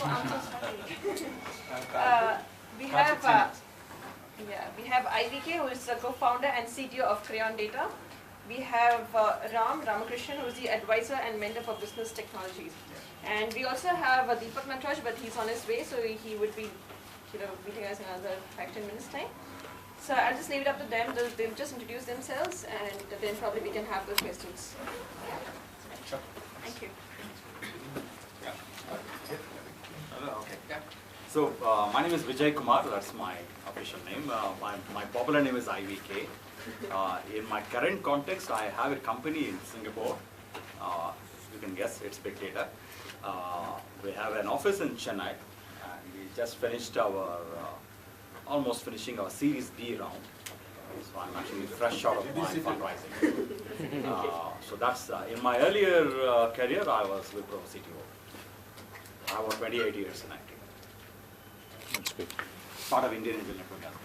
I'm so sorry. We have we have IVK, who is the co-founder and CTO of Crayon Data. We have Ramakrishnan, who is the advisor and mentor for business technologies. And we also have Deepak Natraj, but he's on his way, so he would be meeting us in another 5-10 minutes time. So I'll just leave it up to them. They'll just introduce themselves, and then probably we can have those questions. Sure. Thank you. Okay. Yeah. So my name is Vijay Kumar. That's my official name. My popular name is IVK. In my current context, I have a company in Singapore. You can guess, it's Big Data. We have an office in Chennai, and we just finished our, almost finishing our Series B round. So I'm actually fresh out of my fundraising. So that's, in my earlier career, I was Wipro CTO. I was 28 years in IT. That's good. Part of Indian Angel Network as well.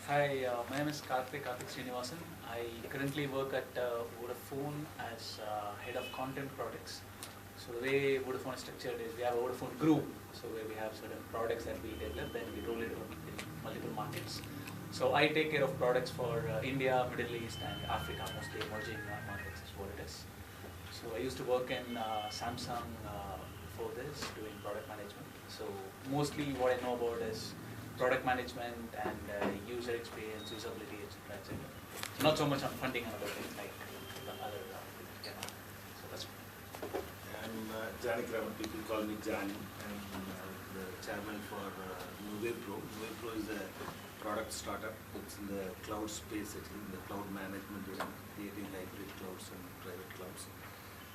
Hi, my name is Karthik Srinivasan. I currently work at Vodafone as head of content products. So the way Vodafone is structured is we have a Vodafone group, so where we have certain products that we develop, then we roll it out in multiple markets. So I take care of products for India, Middle East, and Africa, mostly emerging markets is what it is. So I used to work in Samsung before this, doing product management. So mostly what I know about is product management and user experience, usability, etc., etc. Not so much on funding and other things like the other. So that's. I'm Janik Raman. People call me Jani. I'm the chairman for Nuvepro. Nuvepro is a product startup. It's in the cloud space, actually, in the cloud management, creating hybrid clouds and private clouds.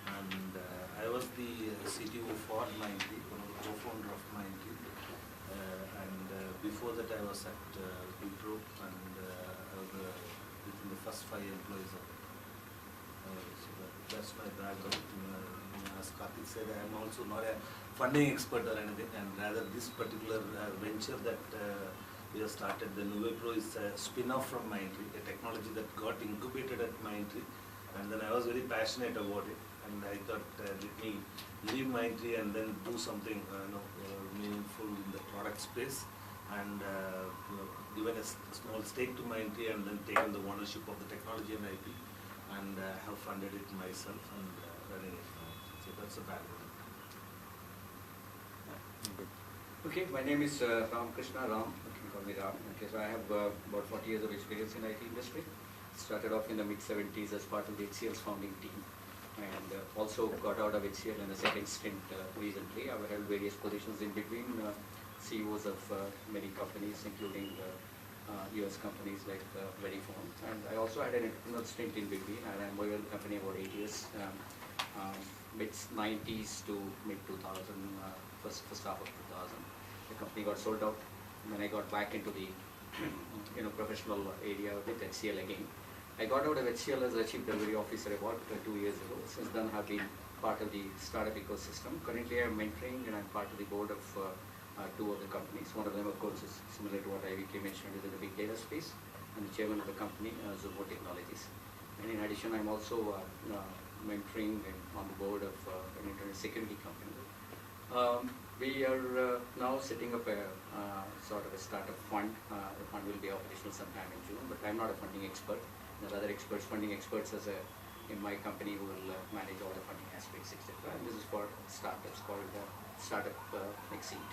And I was the CTO for Mindtree, one of the co-founder of Mindtree. Before that, I was at Wipro, and I was within the first 5 employees of it. So that's my background. As Karthik said, I am also not a funding expert or anything, and rather this particular venture that we have started, the Nuvepro, is a spin-off from Mindtree, a technology that got incubated at Mindtree, and then I was very passionate about it, and I thought let me leave Mindtree and then do something meaningful in the product space, and given a small stake to Mindtree, and then taken the ownership of the technology and IP, and have funded it myself and running it now. So that's the background. Okay, my name is Ramakrishna Ram. You can call me Ram. Okay, so I have about 40 years of experience in IT industry. Started off in the mid-70s as part of the HCL's founding team, and also got out of HCL in a second stint recently. I've held various positions in between, CEOs of many companies, including US companies like Verifone. And I also had an internal stint in between, and I'm with the company about 8 years, mid-90s to mid-2000, first half of 2000. The company got sold out, and then I got back into the professional area with HCL again. I got out of HCL as a Chief Delivery Officer about 2 years ago. Since then, I've been part of the startup ecosystem. Currently, I'm mentoring, and I'm part of the board of 2 other companies. One of them, of course, is similar to what IVK mentioned, is in the big data space. I'm the chairman of the company, Zoho Technologies. And in addition, I'm also mentoring and on the board of an internet security company. We are now setting up a sort of a startup fund. The fund will be operational sometime in June, but I'm not a funding expert. There are other experts, funding experts in my company who will manage all the funding aspects, etc. And this is for startups called Startup Exceed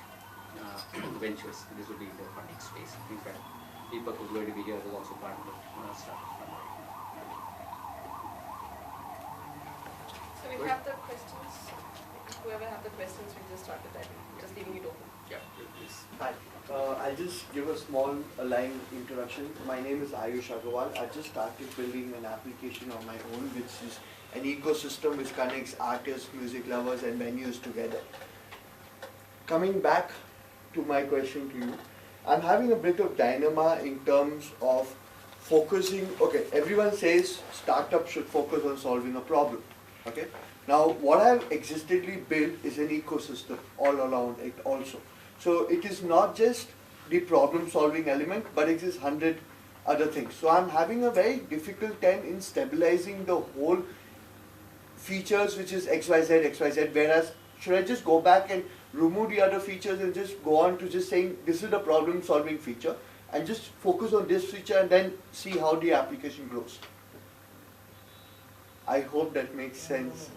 Ventures. This will be the funding space. In fact, Deepak, who's going to be here, is also part of the startup fund. So we have the questions. Whoever have the questions, we just start with that. Just leaving it open. Yeah, please. Hi, I'll just give a small line introduction. My name is Ayush Agarwal. I just started building an application on my own, which is an ecosystem which connects artists, music lovers, and venues together. Coming back to my question to you, I'm having a bit of dilemma in terms of focusing. Okay, everyone says startups should focus on solving a problem. Okay, now what I've existently built is an ecosystem all around it also. So it is not just the problem solving element, but it is 100 other things. So I'm having a very difficult time in stabilizing the whole features, which is XYZ, XYZ, whereas should I just go back and remove the other features and just go on to just saying this is the problem solving feature and just focus on this feature and then see how the application grows? I hope that makes sense.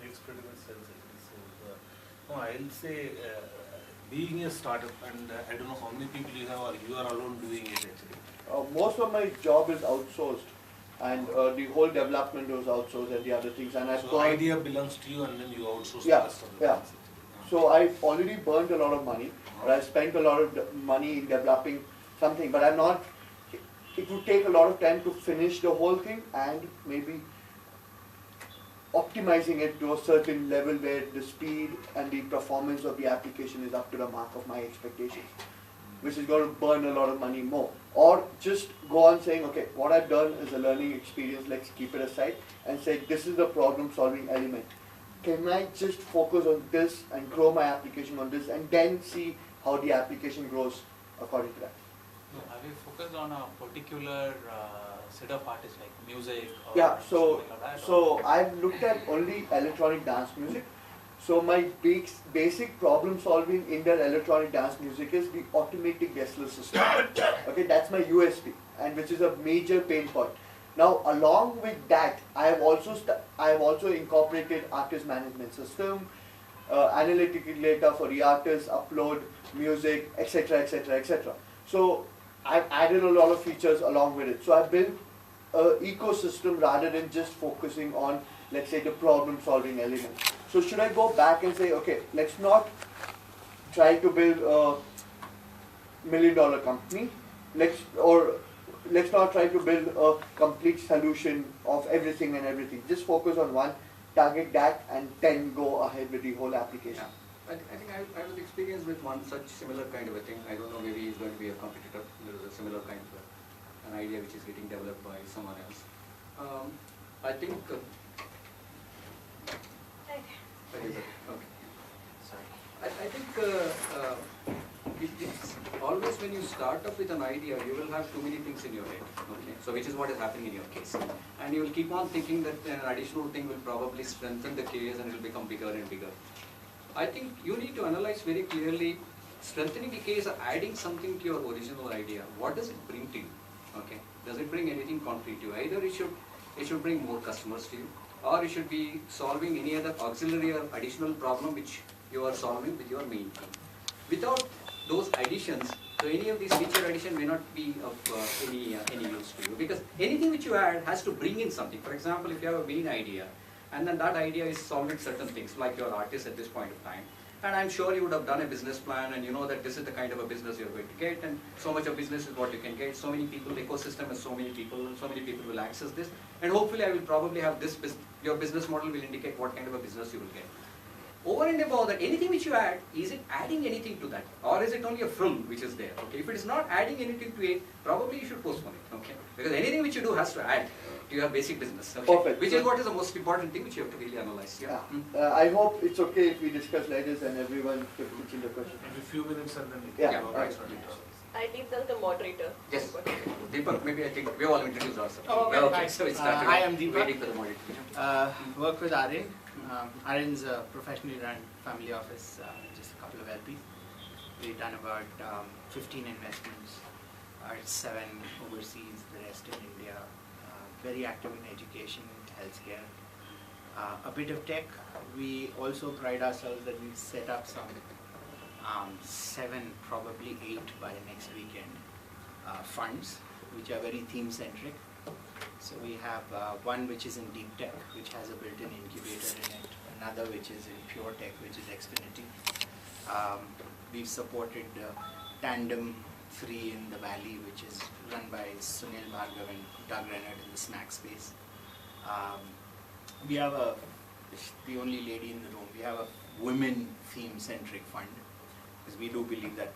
Makes pretty much sense actually. So, no, I'll say being a startup, and I don't know how many people you have, or you are alone doing it actually. Most of my job is outsourced, and the whole development was outsourced and the other things. And I've So got, idea belongs to you, and then you outsource Yeah, the rest of the yeah. things actually. so I've already burnt a lot of money, or I spent a lot of money in developing something, but I'm not. It would take a lot of time to finish the whole thing, and maybe optimizing it to a certain level where the speed and the performance of the application is up to the mark of my expectations, which is going to burn a lot of money more. Or just go on saying, okay, what I've done is a learning experience, let's keep it aside, and say this is the problem solving element. Can I just focus on this and grow my application on this and then see how the application grows according to that? Have you focused on a particular set of artists like music or Yeah, so something like that? so I've looked at only electronic dance music. So my basic problem solving in that electronic dance music is the automatic Gessler system. Okay, that's my USP, and which is a major pain point. Now, along with that, I have also incorporated artist management system, analytical data for the artists, upload music, etc., etc., etc. So I've added a lot of features along with it. So I built an ecosystem rather than just focusing on, let's say, the problem solving element. So should I go back and say, okay, let's not try to build a $1 million company, let's not try to build a complete solution of everything and everything. Just focus on one, target that, and then go ahead with the whole application. Yeah. I think I was experienced with one such similar kind of a thing. I don't know, maybe he's going to be a competitor. There is a similar kind of an idea which is getting developed by someone else. I think. Okay. Sorry. I think it's always when you start up with an idea, you will have too many things in your head. Okay, so which is what is happening in your case, and you will keep on thinking that an additional thing will probably strengthen the case and it will become bigger and bigger. I think you need to analyze very clearly, strengthening the case, adding something to your original idea. What does it bring to you? Okay, does it bring anything concrete to you? Either it should bring more customers to you, or it should be solving any other auxiliary or additional problem which you are solving with your main thing. Without those additions, so any of these feature addition may not be of any use to you, because anything which you add has to bring in something. For example, if you have a main idea, and then that idea is solving certain things, like your artist at this point of time, and I'm sure you would have done a business plan, and you know that this is the kind of a business you're going to get, and so much of business is what you can get, so many people, the ecosystem has so many people will access this, and hopefully I will probably have this, your business model will indicate what kind of a business you will get. Over and above that, anything which you add, is it adding anything to that? Or is it only a frill which is there? Okay, if it is not adding anything to it, probably you should postpone it. Okay, because anything which you do has to add to your basic business. Okay? Perfect. Which is what is the most important thing which you have to really analyze. Yeah. I hope it's okay if we discuss like this and everyone puts in the question. Maybe a few minutes and then we Yeah, can go right. back to it. I think that's the moderator. Yes. Deepak, maybe I think we all introduced ourselves. Oh, okay, okay, fine. so it's started. Hi, I'm Deepak. Waiting for the moderator. Work with Aryan. Aryan's a professionally run family office, just a couple of LPs. We've done about 15 investments, 7 overseas, the rest in India. Very active in education, healthcare. A bit of tech. We also pride ourselves that we've set up some 7, probably 8 by next weekend funds, which are very theme centric. So we have one which is in deep tech, which has a built-in incubator in it. Another which is in pure tech, which is Xfinity. We've supported Tandem 3 in the Valley, which is run by Sunil Bhargav and Doug Rennert in the snack space. We have the only lady in the room, we have a women theme-centric fund, because we do believe that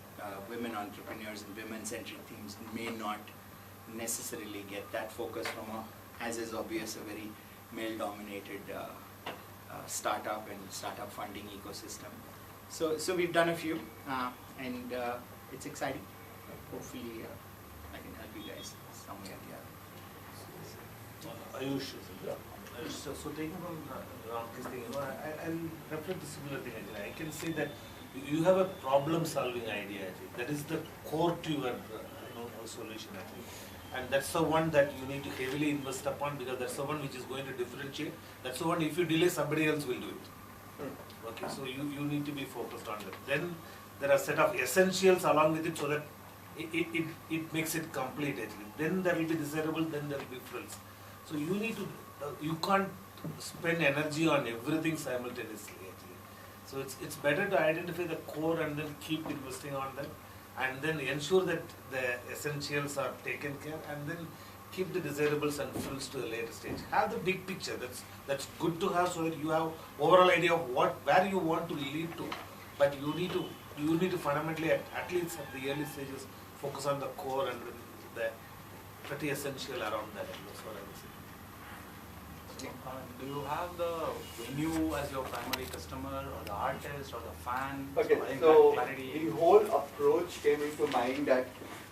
women entrepreneurs and women-centric themes may not necessarily get that focus from as is obvious, a very male-dominated startup and startup funding ecosystem. So we've done a few, and it's exciting. Hopefully, I can help you guys some way or the other. Ayush, So taking from Ram's thing, I'll refer to similar thing actually. I can say that you have a problem-solving idea actually. That is the core to your solution actually. And that's the one that you need to heavily invest upon, because that's the one which is going to differentiate. That's the one, if you delay, somebody else will do it. Okay, so you need to be focused on that. Then there are set of essentials along with it, so that it makes it complete actually. Then there will be desirable, then there will be frills. So you need to, you can't spend energy on everything simultaneously actually. So it's better to identify the core and then keep investing on that, and then ensure that the essentials are taken care, and then keep the desirables and frills to a later stage. Have the big picture. That's good to have, so that you have overall idea of where you want to lead to. But you need to fundamentally, at least at the early stages, focus on the core and the pretty essential around that. That's what I would say. Do you have the venue as your primary customer, or the artist, or the fan? Okay, I think so that clarity. the whole approach came into mind that,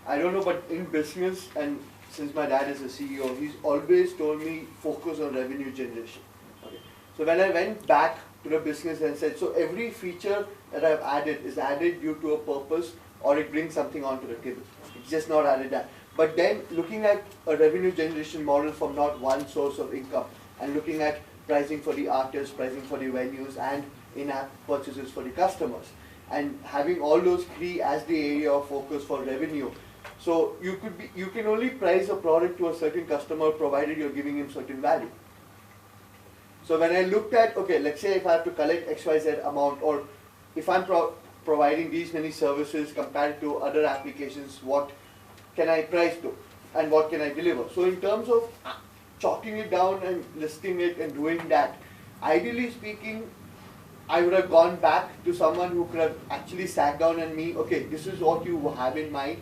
I don't know, but in business, and since my dad is a CEO, he's always told me focus on revenue generation. Okay. So when I went back to the business and said, so every feature that I've added is added due to a purpose, or it brings something onto the table. It's just not added that. But then looking at a revenue generation model from not one source of income, and looking at pricing for the artists, pricing for the venues, and in-app purchases for the customers, and having all those three as the area of focus for revenue. So you can only price a product to a certain customer provided you're giving him certain value. So when I looked at, okay, let's say if I have to collect XYZ amount, or if I'm providing these many services compared to other applications, what can I price to, and what can I deliver? So in terms of chalking it down and listing it and doing that, ideally speaking, I would have gone back to someone who could have actually sat down and me, okay, this is what you have in mind,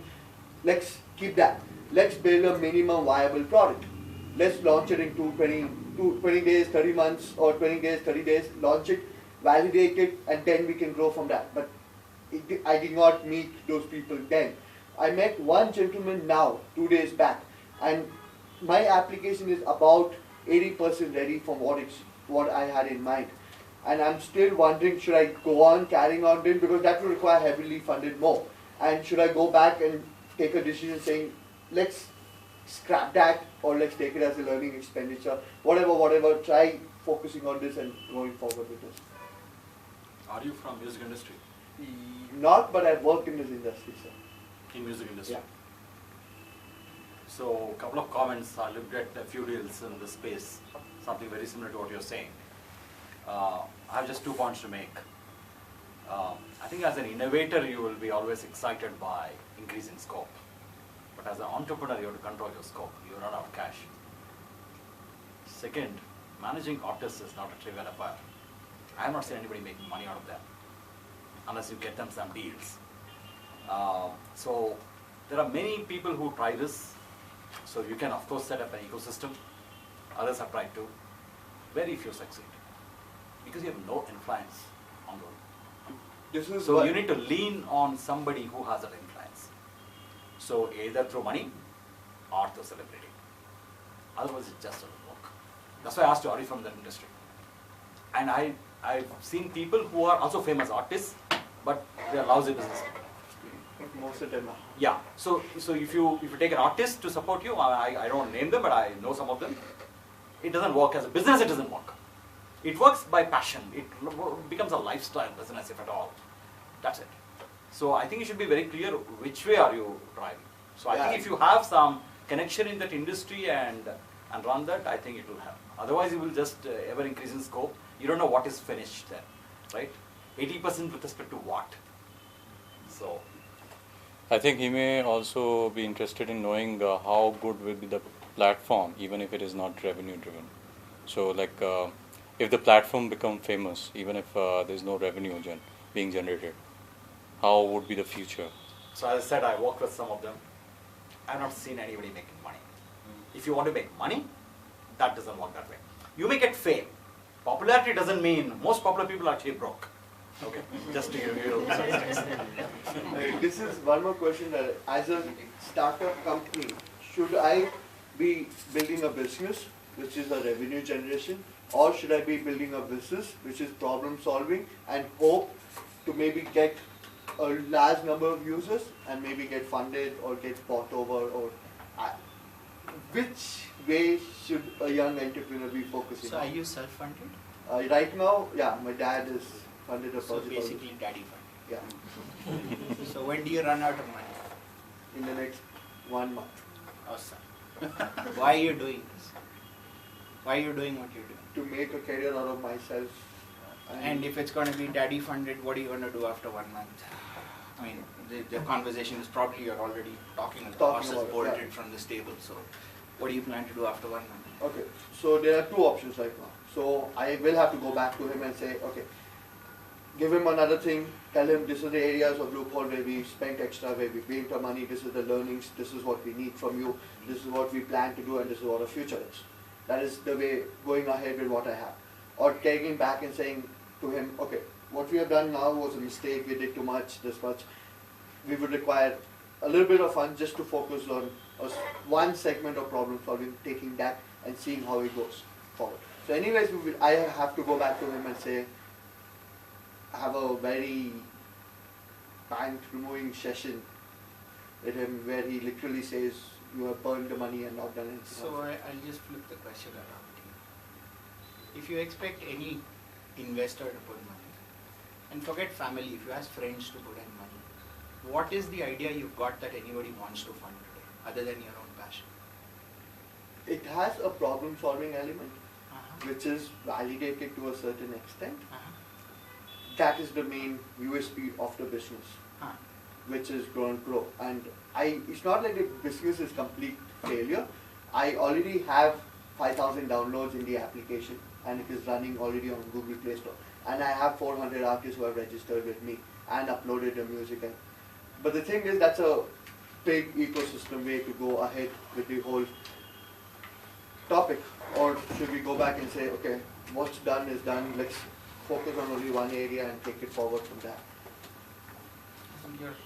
let's keep that. Let's build a minimum viable product. Let's launch it in 20 days, 30 months, or 20 days, 30 days, launch it, validate it, and then we can grow from that. But I did not meet those people then. I met one gentleman now, 2 days back, and my application is about 80% ready from what I had in mind. And I'm still wondering, should I go on carrying on doing, because that will require heavily funded more. And should I go back and take a decision saying, let's scrap that, or let's take it as a learning expenditure, whatever, try focusing on this and going forward with this. Are you from music industry? Not, but I've worked in this industry, sir. In music industry? Yeah. So, a couple of comments. I looked at a few deals in this space, something very similar to what you're saying. I have just 2 points to make. I think as an innovator, you will be always excited by increasing scope. But as an entrepreneur, you have to control your scope. You run out of cash. Second, managing artists is not a trivial affair. I have not seen anybody making money out of them, unless you get them some deals. So there are many people who try this. So you can, of course, set up an ecosystem. Others have tried to. Very few succeed, because you have no influence on them. So you need to lean on somebody who has that influence. So either through money or through celebrity. Otherwise, it just doesn't work. That's why I asked you, are you from that industry? And I've seen people who are also famous artists, but they are lousy business people. Most of them are. Yeah. So if you take an artist to support you, I don't name them, but I know some of them. It doesn't work as a business. It doesn't work. It works by passion. It becomes a lifestyle business, if at all. That's it. So I think you should be very clear which way are you driving. So I think if you have some connection in that industry and run that, I think it will help. Otherwise, you will just ever increase in scope. You don't know what is finished there, right? 80% with respect to what? So I think he may also be interested in knowing how good will be the platform, even if it is not revenue driven. So like if the platform become famous, even if there's no revenue being generated, how would be the future? So as I said, I worked with some of them. I have not seen anybody making money. If you want to make money, that doesn't work that way. You may get fame. Popularity doesn't mean most popular people are actually broke. Okay, just to give you This is one more question that as a startup company, should I be building a business, which is a revenue generation, or should I be building a business which is problem solving and hope to maybe get a large number of users and maybe get funded or get bought over, or which way should a young entrepreneur be focusing So on? are you self-funded? Right now, yeah, my dad is funded a So project. basically daddy funded. Yeah, So when do you run out of money? in the next 1 month. Awesome. Why are you doing this? Why are you doing what you're doing? To make a career out of myself. And if it's going to be daddy funded, what are you going to do after 1 month? I mean, the conversation is probably you're already talking about. The Talking boss has about it, bolted yeah. from this table. So what do you plan to do after 1 month? Okay, so there are two options right now. So I will have to go back to him and say, okay, give him another thing, tell him this is the areas of loophole where we spent extra, where we paid the money, this is the learnings, this is what we need from you, this is what we plan to do, and this is what our future is. That is the way going ahead with what I have. Or taking him back and saying to him, okay, what we have done now was a mistake, we did too much, this much. We would require a little bit of fun just to focus on one segment of problem solving, taking that and seeing how it goes forward. So anyways, I have to go back to him and say, have a very bank removing session with him where he literally says, you have burned the money and not done anything. So I'll just flip the question around to you. If you expect any investor to put money, and forget family, if you ask friends to put in money, what is the idea you've got that anybody wants to fund today, other than your own passion? It has a problem solving element, Uh-huh. which is validated to a certain extent. Uh-huh. That is the main USP of the business, Huh. which is grow. And it's not like the business is complete failure. I already have 5,000 downloads in the application, and it is running already on Google Play Store. And I have 400 artists who have registered with me and uploaded their music. But the thing is, that's a big ecosystem way to go ahead with the whole topic. Or should we go back and say, okay, what's done is done, let's focus on only one area and take it forward from that. I think you're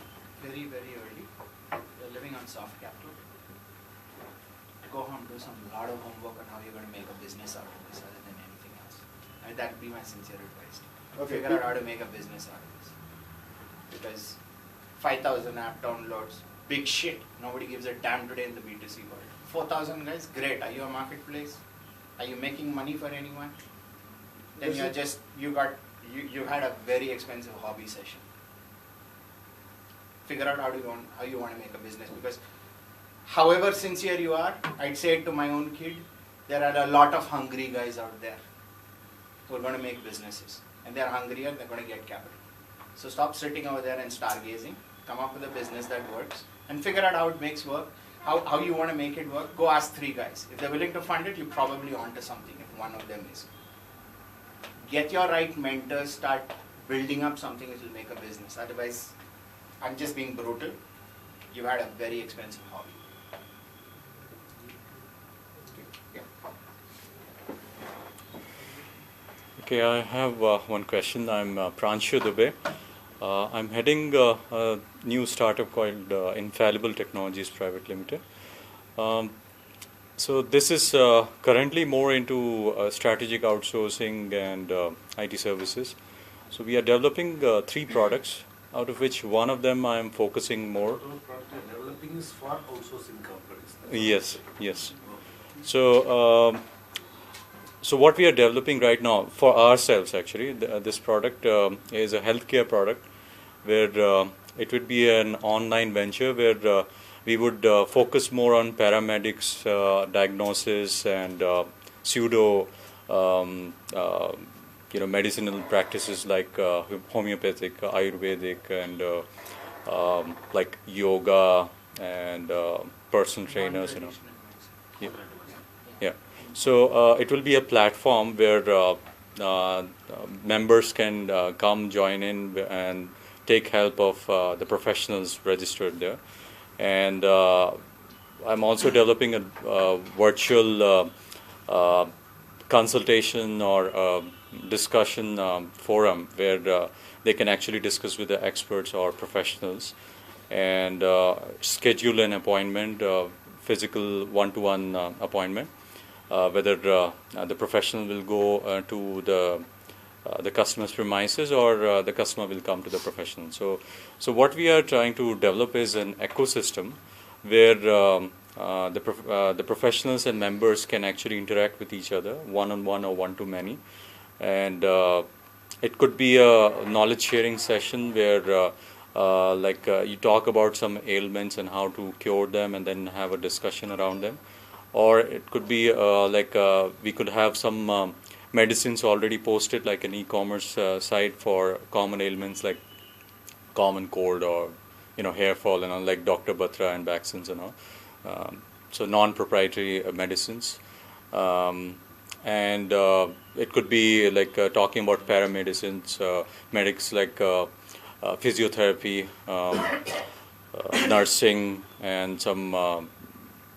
very, very early. You're living on soft capital. Go home, do some lot of homework on how you're going to make a business out of this other than anything else. And that would be my sincere advice. Okay. Figure out how to make a business out of this. Because 5,000 app downloads, big shit. Nobody gives a damn today in the B2C world. 4,000 guys, great. Are you a marketplace? Are you making money for anyone? Then you're just, you had a very expensive hobby session. Figure out how you want to make a business, because however sincere you are, I'd say it to my own kid, there are a lot of hungry guys out there who are going to make businesses, and they're hungrier, they're going to get capital. So stop sitting over there and stargazing, come up with a business that works, and figure out how it makes work, how you want to make it work. Go ask 3 guys. If they're willing to fund it, you're probably onto something, if one of them is. Get your right mentors, start building up something which will make a business. Otherwise, I'm just being brutal. You had a very expensive hobby. Yeah. Okay, I have one question. I'm Pranshu Dubey. I'm heading a new startup called Infallible Technologies Private Limited. So this is currently more into strategic outsourcing and IT services. So we are developing 3 products, out of which one of them I am focusing more. Total product you're developing is for outsourcing companies. Yes, yes. So, so what we are developing right now for ourselves, actually, this product is a healthcare product, where it would be an online venture where we would focus more on paramedics, diagnosis, and pseudo, medicinal practices like homeopathic, Ayurvedic, and like yoga and personal trainers, Yeah. Yeah. So it will be a platform where members can come, join in, and take help of the professionals registered there. And I'm also developing a virtual consultation or discussion forum where they can actually discuss with the experts or professionals and schedule an appointment, physical one-to-one appointment. whether the professional will go to the customer's premises, or the customer will come to the professional. So what we are trying to develop is an ecosystem where the professionals and members can actually interact with each other, one-on-one or one-to-many. And it could be a knowledge sharing session where you talk about some ailments and how to cure them, and then have a discussion around them. Or it could be we could have some medicines already posted, like an e-commerce site for common ailments like common cold or hair fall and all, like Dr. Batra and vaccines and all. So non-proprietary medicines. And it could be like talking about paramedicines, medics like physiotherapy, nursing, and some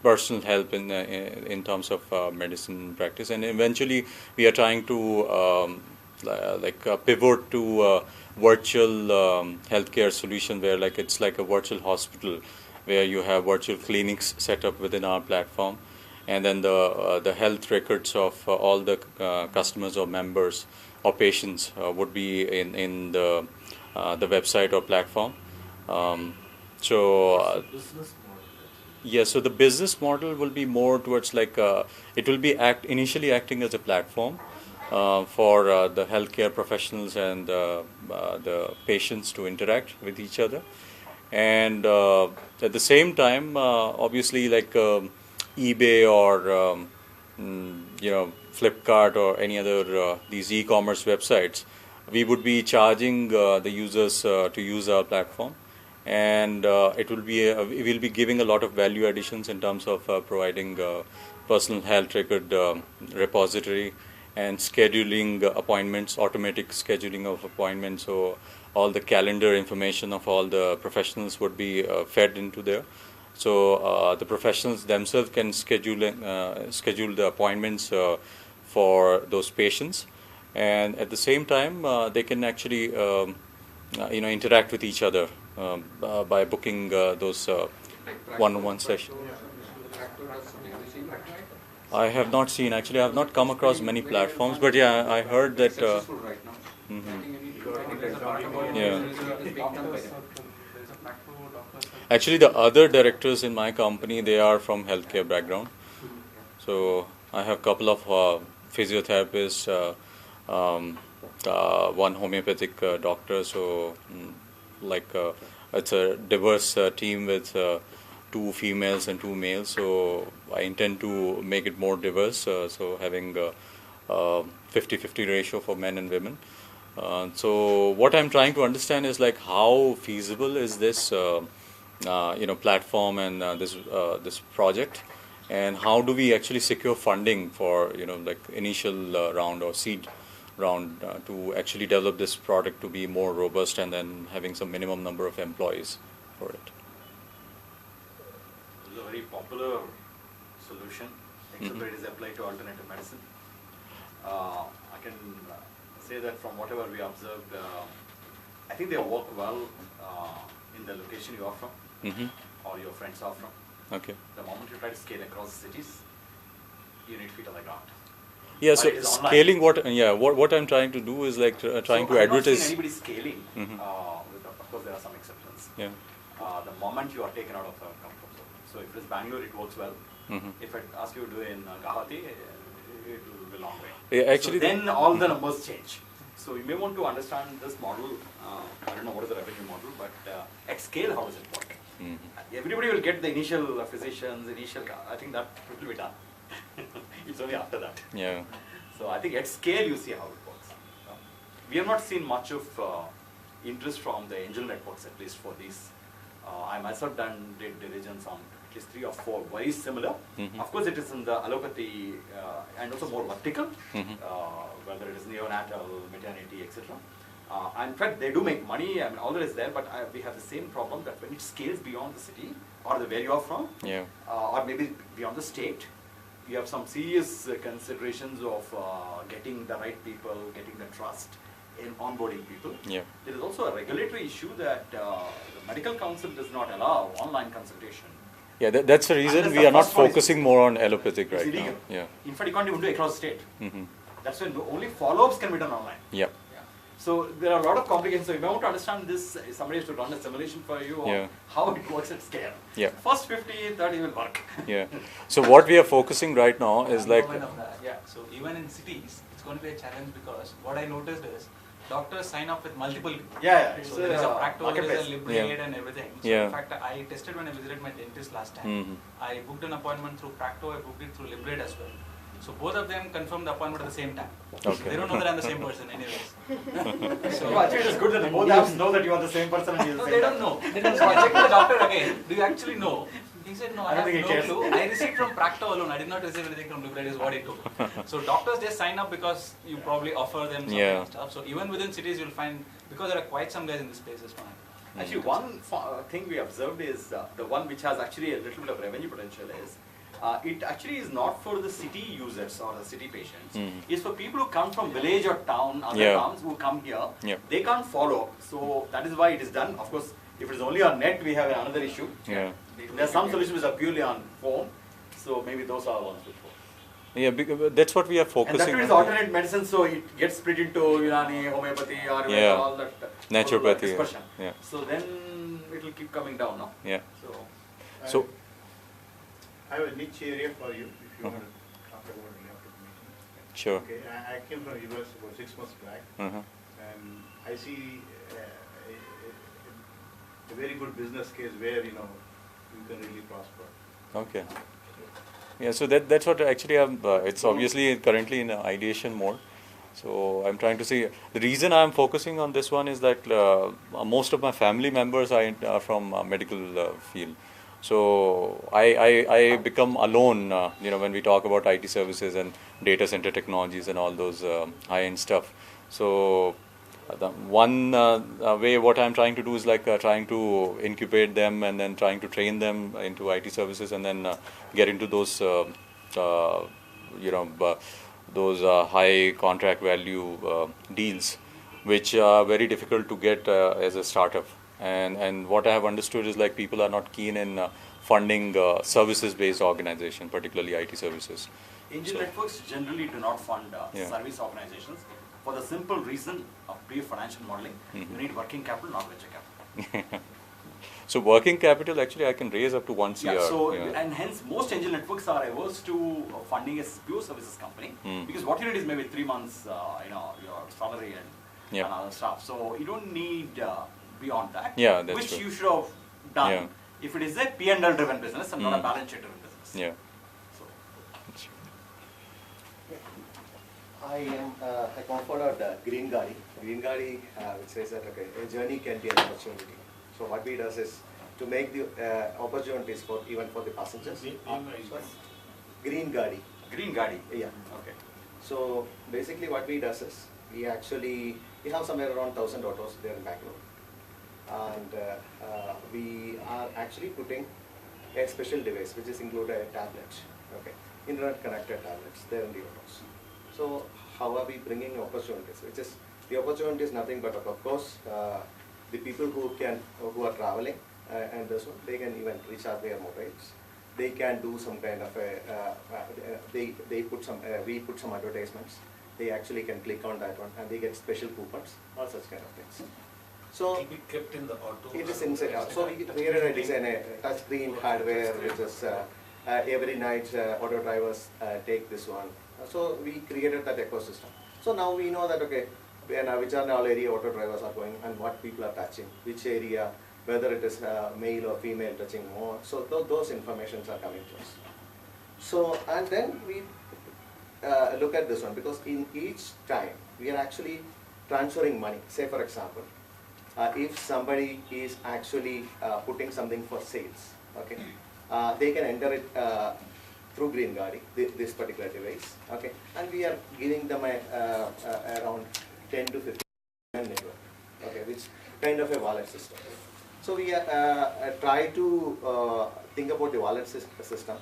personal help in terms of medicine practice. And eventually we are trying to pivot to virtual healthcare solution, where it's like a virtual hospital where you have virtual clinics set up within our platform, and then the health records of all the customers or members or patients would be in the website or platform. Business model. Yeah, so the business model will be more towards it will be initially acting as a platform for the healthcare professionals and the patients to interact with each other. And at the same time, obviously, eBay or Flipkart or any other these e-commerce websites, we would be charging the users to use our platform, and it will be we will be giving a lot of value additions in terms of providing personal health record repository and scheduling appointments, automatic scheduling of appointments. So all the calendar information of all the professionals would be fed into there. So the professionals themselves can schedule the appointments for those patients, and at the same time they can actually interact with each other by booking those one-on-one sessions. I have not seen, actually. I have not come across many platforms, but yeah, I heard that. Successful right now. Yeah. Actually, the other directors in my company, they are from healthcare background. So I have a couple of physiotherapists, one homeopathic doctor. So it's a diverse team with 2 females and 2 males. So I intend to make it more diverse. So having 50-50 ratio for men and women. So what I'm trying to understand is how feasible is this platform and this project, and how do we actually secure funding for initial round or seed round to actually develop this product to be more robust, and then having some minimum number of employees for it. This is a very popular solution, except that it is applied to alternative medicine. I can say that from whatever we observed, I think they work well in the location you are from, or your friends are from. Okay. The moment you try to scale across cities, you need feet on the ground. Yeah, so scaling what I'm trying to do is trying to advertise. I'm not seeing anybody scaling. Of course, there are some exceptions. Yeah. The moment you are taken out of a comfort zone. So if it is Bangalore, it works well. If I ask you to do it in Guwahati, it will be a long way. Yeah, actually, so then all the numbers change. So you may want to understand this model. I don't know what is the revenue model, but at scale, how does it work? Everybody will get the initial physicians, I think that will be done. It's only after that. Yeah. So I think at scale you see how it works. We have not seen much of interest from the angel networks, at least for these. I myself did diligence on at least 3 or 4 very similar. Of course, it is in the allopathy and also more vertical, whether it is neonatal, maternity, etc. In fact, they do make money. I mean, all that is there, but we have the same problem that when it scales beyond the city or where you are from, or maybe beyond the state, you have some serious considerations of getting the right people, getting the trust in onboarding people. Yeah. There is also a regulatory issue that the medical council does not allow online consultation Yeah, that's the reason Unless we the are not first one is- focusing more on allopathic It's right illegal. now. Yeah. In fact, you can't even do across state. Mm-hmm. That's when only follow-ups can be done online. Yeah. So there are a lot of complications. So if I want to understand this, if somebody has to run a simulation for you on Yeah. how it works at scale. Yeah. First 50, 30 will work. Yeah. So what we are focusing right now is I'm like, aware of that, yeah. So even in cities, it's going to be a challenge because what I noticed is doctors sign up with multiple. Yeah, So there is a Practo, there is marketplace. a Librade and everything. So Yeah. in fact, I tested when I visited my dentist last time. Mhm. I booked an appointment through Practo, I booked it through Librade as well. So both of them confirmed the appointment at the same time. Okay. They don't know that I'm the same person anyways. So actually it's good that the both apps know that you are the same person and you are the No, same they time. don't know. They don't know. I checked with the doctor again. Do you actually know? He said, no, I I don't have think he no cares. clue. I received from Practo alone. I did not receive anything from Librade is what he told. So doctors just sign up because you probably offer them some Yeah. kind of stuff. So even within cities you'll find, because there are quite some guys in this space as well. Actually, one thing we observed is the one which has actually a little bit of revenue potential is it actually is not for the city users or the city patients. Mhm. It's for people who come from village or town, other Yeah. towns who come here. Yeah. They can't follow. So that is why it is done. Of course, if it is only on net, we have another issue. yeah. There are some solutions which are purely on phone. So maybe those are the ones before. Yeah, because that's what we are And that focusing too is on. alternate medicine, so it gets split into Unani, homeopathy, Ayurveda, Yeah. all that. Naturopathy, Discussion. yeah. So then it will keep coming down, no? Yeah. So So, I have a niche area for you if you want to talk about any of it. sure. Okay, I came from US about 6 months back, Uh-huh. and I see a very good business case where you can really prosper. Okay. Yeah, so that's what actually it's obviously currently in ideation mode. So I'm trying to see, the reason I'm focusing on this one is that most of my family members are from medical field. So I become alone, when we talk about IT services and data center technologies and all those high-end stuff. So the one way what I'm trying to do is like trying to incubate them and then trying to train them into IT services and then get into those, those high contract value deals, which are very difficult to get as a startup. And what I have understood is like people are not keen in funding services-based organization, particularly IT services. Angel So- networks generally do not fund Yeah. service organizations for the simple reason of pure financial modeling. Mhm. You need working capital, not venture capital. So working capital actually I can raise up to once a Yeah, year. so yeah. and hence most angel networks are averse to funding a pure services company Mm. because what you need is maybe 3 months, your salary and, Yeah. and other stuff. So you don't need beyond that, Yeah, that's which true. you should have done Yeah. if it is a P&L driven business and not a Mm. balance sheet driven business. Yeah. So, I co-founded Green Gadi. Green Gadi, which says that a journey can be an opportunity. So what we does is to make the opportunities for even for the passengers. Sorry? Green Gadi. Green Gadi. Yeah. Okay. So basically what we does is we have somewhere around 1,000 autos there in Bangalore. And we are actually putting a special device which is included a tablet, okay, internet connected tablets there in the autos. So how are we bringing opportunities? Which is the opportunity is nothing but of course the people who are traveling and this one, they can even recharge their mobiles. They can do some kind of they put some we put some advertisements. They actually can click on that one and they get special coupons, all such kind of things. So It will be kept in the auto. it is inside. So we created a design, a touch screen hardware, which is every night auto drivers take this one. So we created that ecosystem. So now we know that okay, which are all area auto drivers are going and what people are touching, which area, whether it is male or female touching more. So those informations are coming to us. So and then we look at this one because in each time we are actually transferring money. Say for example, if somebody is actually putting something for sales, okay, they can enter it through Green Gadi, this particular device, okay, and we are giving them around 10 to 15 network, okay, which kind of a wallet system. So we try to think about the wallet system.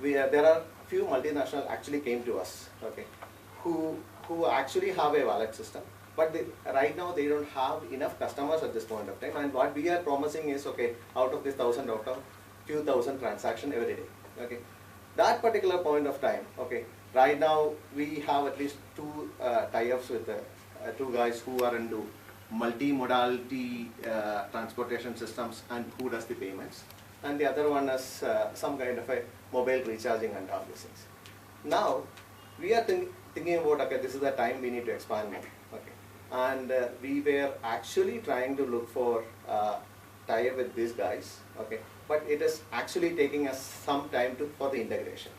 There are few multinational actually came to us, okay, who actually have a wallet system. But right now they don't have enough customers at this point of time. And what we are promising is, okay, out of this 1,000 auto, few thousand transactions every day. Okay, that particular point of time. Okay, right now we have at least two tie-ups with two guys who are into multi-modality transportation systems and who does the payments, and the other one is some kind of a mobile recharging and all these things. Now we are thinking about, okay, this is the time we need to expand more. Okay, and we were actually trying to look for tie-up with these guys. Okay, but it is actually taking us some time for the integration.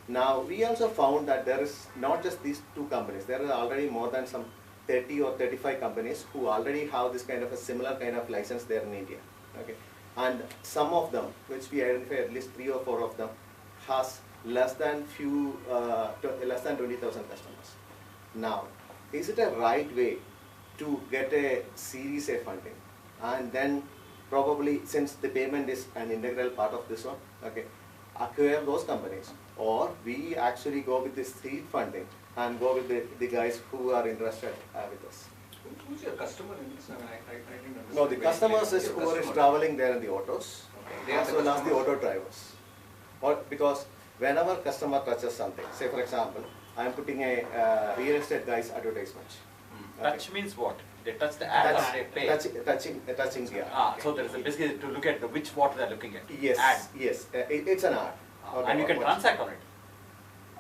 Now we also found that there is not just these two companies. There are already more than some 30 or 35 companies who already have this kind of a similar kind of license there in India. Okay, and some of them, which we identified at least 3 or 4 of them, has less than 20,000 customers. Now, is it a right way to get a Series A funding, and then probably, since the payment is an integral part of this one, okay, acquire those companies, or we actually go with this seed funding and go with the guys who are interested with us? Who's your customer in this? I didn't understand. No, the customers is who is traveling there in the autos, Okay. as well as the auto drivers. Or because whenever customer touches something, say for example, I am putting a real estate guy's advertisement. Okay. Touch means what? They touch the ad or they pay? Touching, yeah. Ah, so there is basically to look at what they are looking at. Yes, Ad. yes, it's an ad. Okay. And you can transact on it.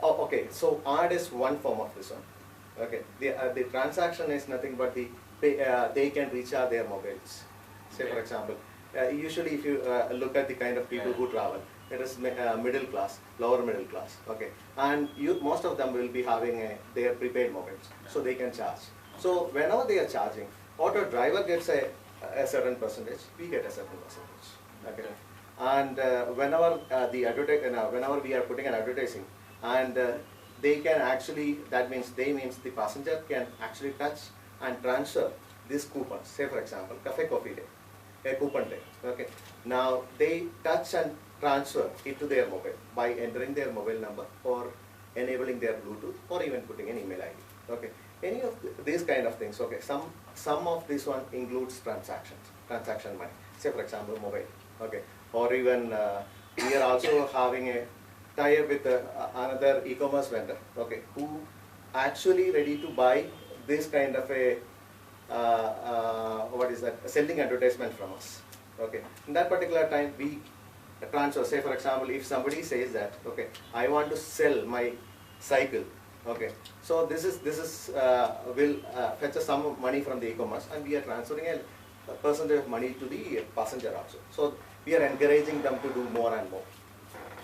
Oh, okay. So ad is one form of this one. Okay. The transaction is nothing but they can recharge their mobiles. Say for example, usually if you look at the kind of people who travel, it is middle class, lower middle class. Okay. And most of them will be having their prepaid mobiles, so they can charge. So whenever they are charging, auto driver gets a certain percentage, we get a certain percentage. Okay. And whenever whenever we are putting an advertising, and they can actually, that means the passenger can actually touch and transfer these coupons. Say for example, Cafe Coffee Day, a coupon day. Okay. Now they touch and transfer it to their mobile by entering their mobile number or enabling their Bluetooth or even putting an email ID. Okay. Any of these kind of things. Okay. Some of this one includes transaction money. Say for example, mobile. Okay. Or even we are also having a tie-up with another e-commerce vendor, okay, who actually ready to buy this kind of a selling advertisement from us. Okay, in that particular time we transfer. Say for example, if somebody says that, okay, I want to sell my cycle, okay, so this will fetch us some money from the e-commerce, and we are transferring a percentage of money to the passenger also. So we are encouraging them to do more and more.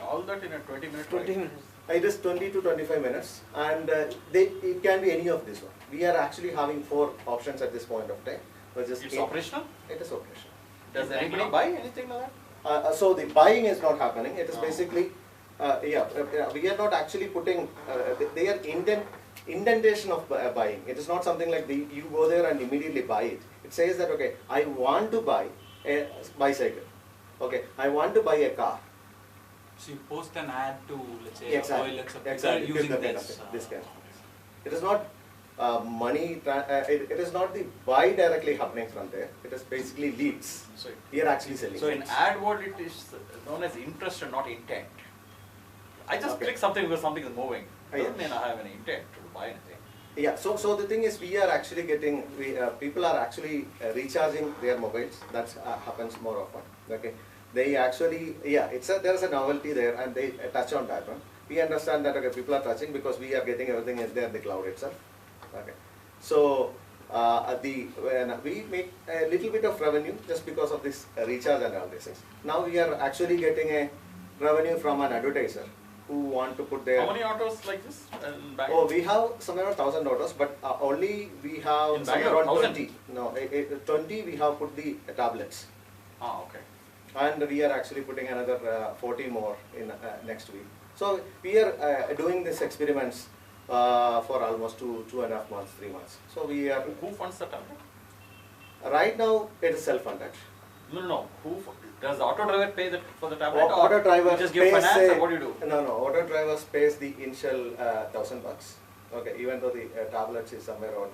All that in a 20-minute 20 minutes. It is 20 to 25 minutes, and it can be any of this one. We are actually having 4 options at this point of time. It's operational? It is operational. Does anybody buy anything like that? So the buying is not happening. It is basically, we are not actually putting, they are indentation of buying. It is not something like you go there and immediately buy it. It says that, okay, I want to buy a bicycle. Okay, I want to buy a car. So you post an ad to, let's say, Exactly. Exactly. Using this. This kind of things. It is not money. It is not the buy directly happening from there. It is basically leads. So, We are actually selling. so in leads. ad world it is known as interest and not intent. I just Okay. click something because something is moving. Doesn't Yeah. mean I have any intent to buy anything. Yeah. So the thing is, we are actually getting. People are actually recharging their mobiles. That happens more often. Okay. They actually, there is a novelty there, and they touch on that one. We understand that, okay, people are touching because we are getting everything is there in the cloud itself. Okay, so we make a little bit of revenue just because of this recharge and all these things. Now we are actually getting a revenue from an advertiser who want to put their. How many autos like this in Bangalore? Oh, we have somewhere around 1,000 autos, but only we have In somewhere Bangalore, around 1,000? 20. No, 20 we have put the tablets. Ah, okay. And we are actually putting another 40 more in next week. So we are doing these experiments for almost 2.5 months, 3 months. So we are, Who funds the tablet? right now it is self-funded. No. Does the auto driver pay for the tablet? Auto driver you just give pays, finance or what do you do? No, auto drivers pays the initial $1,000. Okay, even though the tablets is somewhere around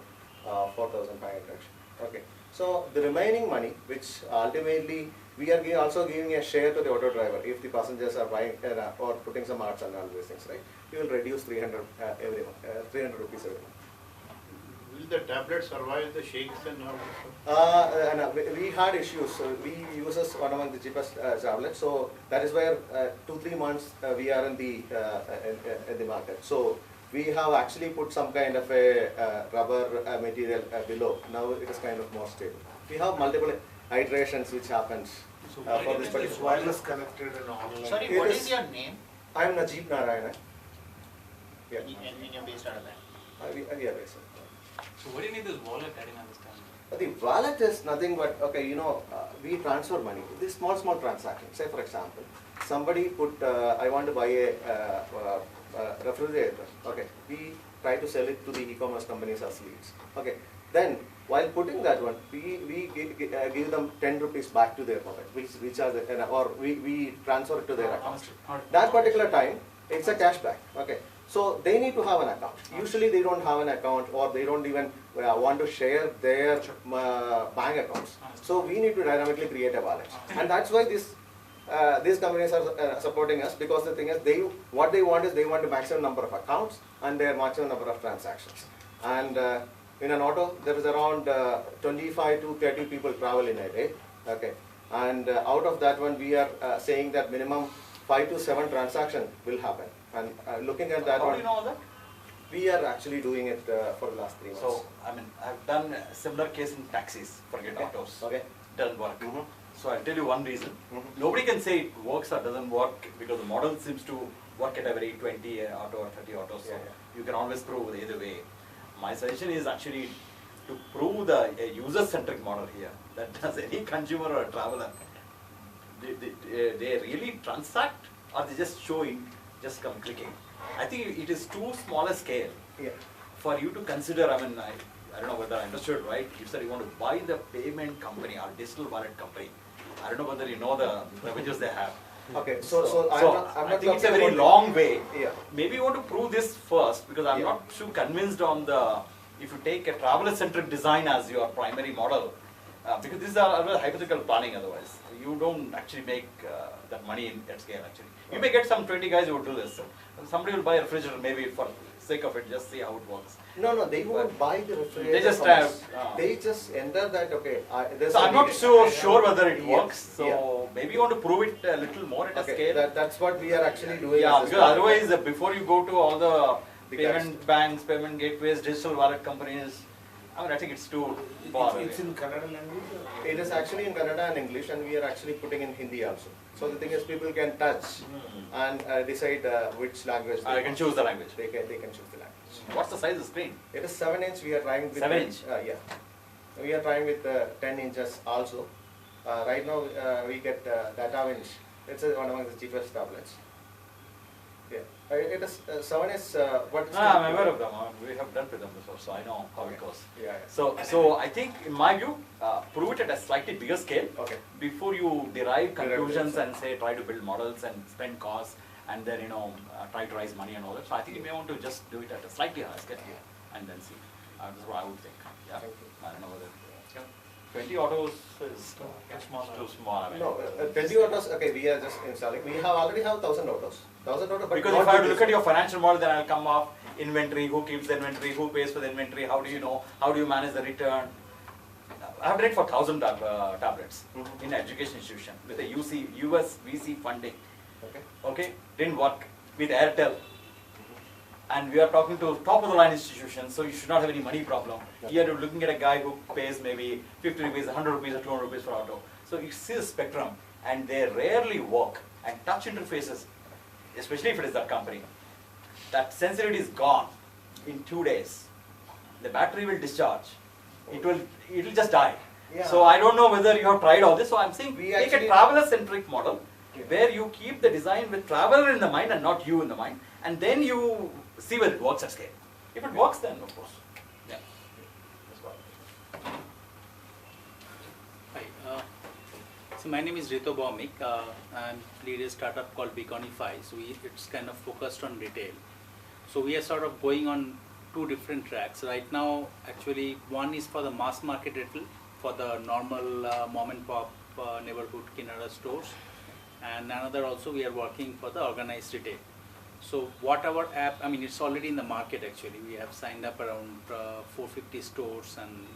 4,500. Okay, so the remaining money, which ultimately we are also giving a share to the auto driver if the passengers are buying or putting some arts and all these things, right? We will reduce 300 every month, 300 rupees every month. Will the tablet survive the shakes and all? We had issues. So we use one among the cheapest tablets. So that is where 2-3 months we are in the market. So we have actually put some kind of a rubber material below. Now it is kind of more stable. We have multiple iterations which happens for this particular. Wireless connected and online. Sorry, what is your name? I am Najib Narayana. Yeah. And you're based out of that? Yeah, right, sir. So what do you need this wallet? I didn't understand. The wallet is nothing but, okay, we transfer money. These small transactions. Say for example, somebody put, I want to buy a refrigerator. Okay, we try to sell it to the e-commerce companies as leads. Okay, then while putting that one, we give them 10 rupees back to their pocket, which are the, or we transfer it to their account. That particular time, it's a cashback. Okay. So they need to have an account. Usually they don't have an account, or they don't even want to share their bank accounts. So we need to dynamically create a wallet, and that's why these companies are supporting us, because the thing is, what they want is they want the maximum number of accounts and their maximum number of transactions. And in an auto, there is around 25 to 30 people travel in a day. Okay, and out of that one, we are saying that minimum 5 to 7 transactions will happen. And looking at that How one, do you know that? we are actually doing it for the last 3 months. So, I mean, I've done a similar case in taxis, forget autos. Okay. Doesn't work. Mhm. So I'll tell you one reason. Mhm. Nobody can say it works or doesn't work, because the model seems to work at every 20 auto or 30 autos. So Yeah. you can always prove either way. My suggestion is actually to prove the user-centric model here. That does any consumer or traveler, they really transact, or they just showing, just come clicking. I think it is too small a scale Yeah. for you to consider. I mean, I don't know whether I understood right. You said you want to buy the payment company or digital wallet company. I don't know whether you know the revenues they have. Okay. So I'm I not think it's a talking very about- long way. Yeah. Maybe you want to prove this first, because I'm Yeah. not too convinced on the, if you take a traveler-centric design as your primary model, because these are hypothetical planning otherwise. You don't actually make that money at scale actually. You may get some 20 guys who would do this. Somebody will buy a refrigerator maybe for sake of it, just see how it works. No, they won't buy the refrigerator. They just from have, us. They just enter that. Okay. There's So a I'm not meeting. sure whether it Yeah, works. So yeah. maybe you want to prove it a little more at a Okay. scale. That's what we are actually doing. Yeah, as a because startup. otherwise, before you go to all the The payment banks, payment gateways, digital wallet companies, I mean, I think it's too far away. It's in Kannada language? Or? It is actually in Kannada and English, and we are actually putting in Hindi also. So the thing is, people can touch and decide which language they I can want. choose the language. They can choose the language. What's the size of the screen? It is 7 inch. We are trying with 7 inch? Yeah, we are trying with 10 inches also. Right now we get DataWinch. It's one among the cheapest tablets. Yeah, it is 7 is what? I'm aware of them. We have done with them before, so I know how it goes. Yeah. So I think, in my view, prove it at a slightly bigger scale Okay. before you derive conclusions Derive, and say try to build models and spend costs and then try to raise money and all that. So I think you may want to just do it at a slightly higher scale and then see. That's what I would think. Yeah. Thank you. I don't know whether 20 autos is too small. I mean. No, 20 autos. Okay, we are just installing. We already have 1,000 autos. 1,000 autos. But Because not if I have to with look this. at your financial model, then I'll come off inventory, who keeps the inventory, who pays for the inventory, how do you know, how do you manage the return. I have done it for 1,000 tablets in education institution with a US VC funding. Okay, didn't work with Airtel. And we are talking to top of the line institutions, so you should not have any money problem. Here you're looking at a guy who pays maybe 50 rupees, 100 rupees or 200 rupees for auto. So you see the spectrum, and they rarely work. And touch interfaces, especially if it is that company, that sensitivity is gone in 2 days. The battery will discharge. It will just die. Yeah. So I don't know whether you have tried all this. So I'm saying We take a actually- traveler-centric model where you keep the design with traveler in the mind and not you in the mind, and then you see whether it works at scale. If it works, then of course. Yeah. That's what. Hi, so my name is Rito Baumik. I'm lead a startup called Beaconify. So it's kind of focused on retail. So we are sort of going on 2 different tracks. Right now, actually, one is for the mass market retail, for the normal mom and pop neighborhood Kinara stores, and another also we are working for the organized retail. So what our app, I mean, it's already in the market actually. We have signed up around 450 stores, and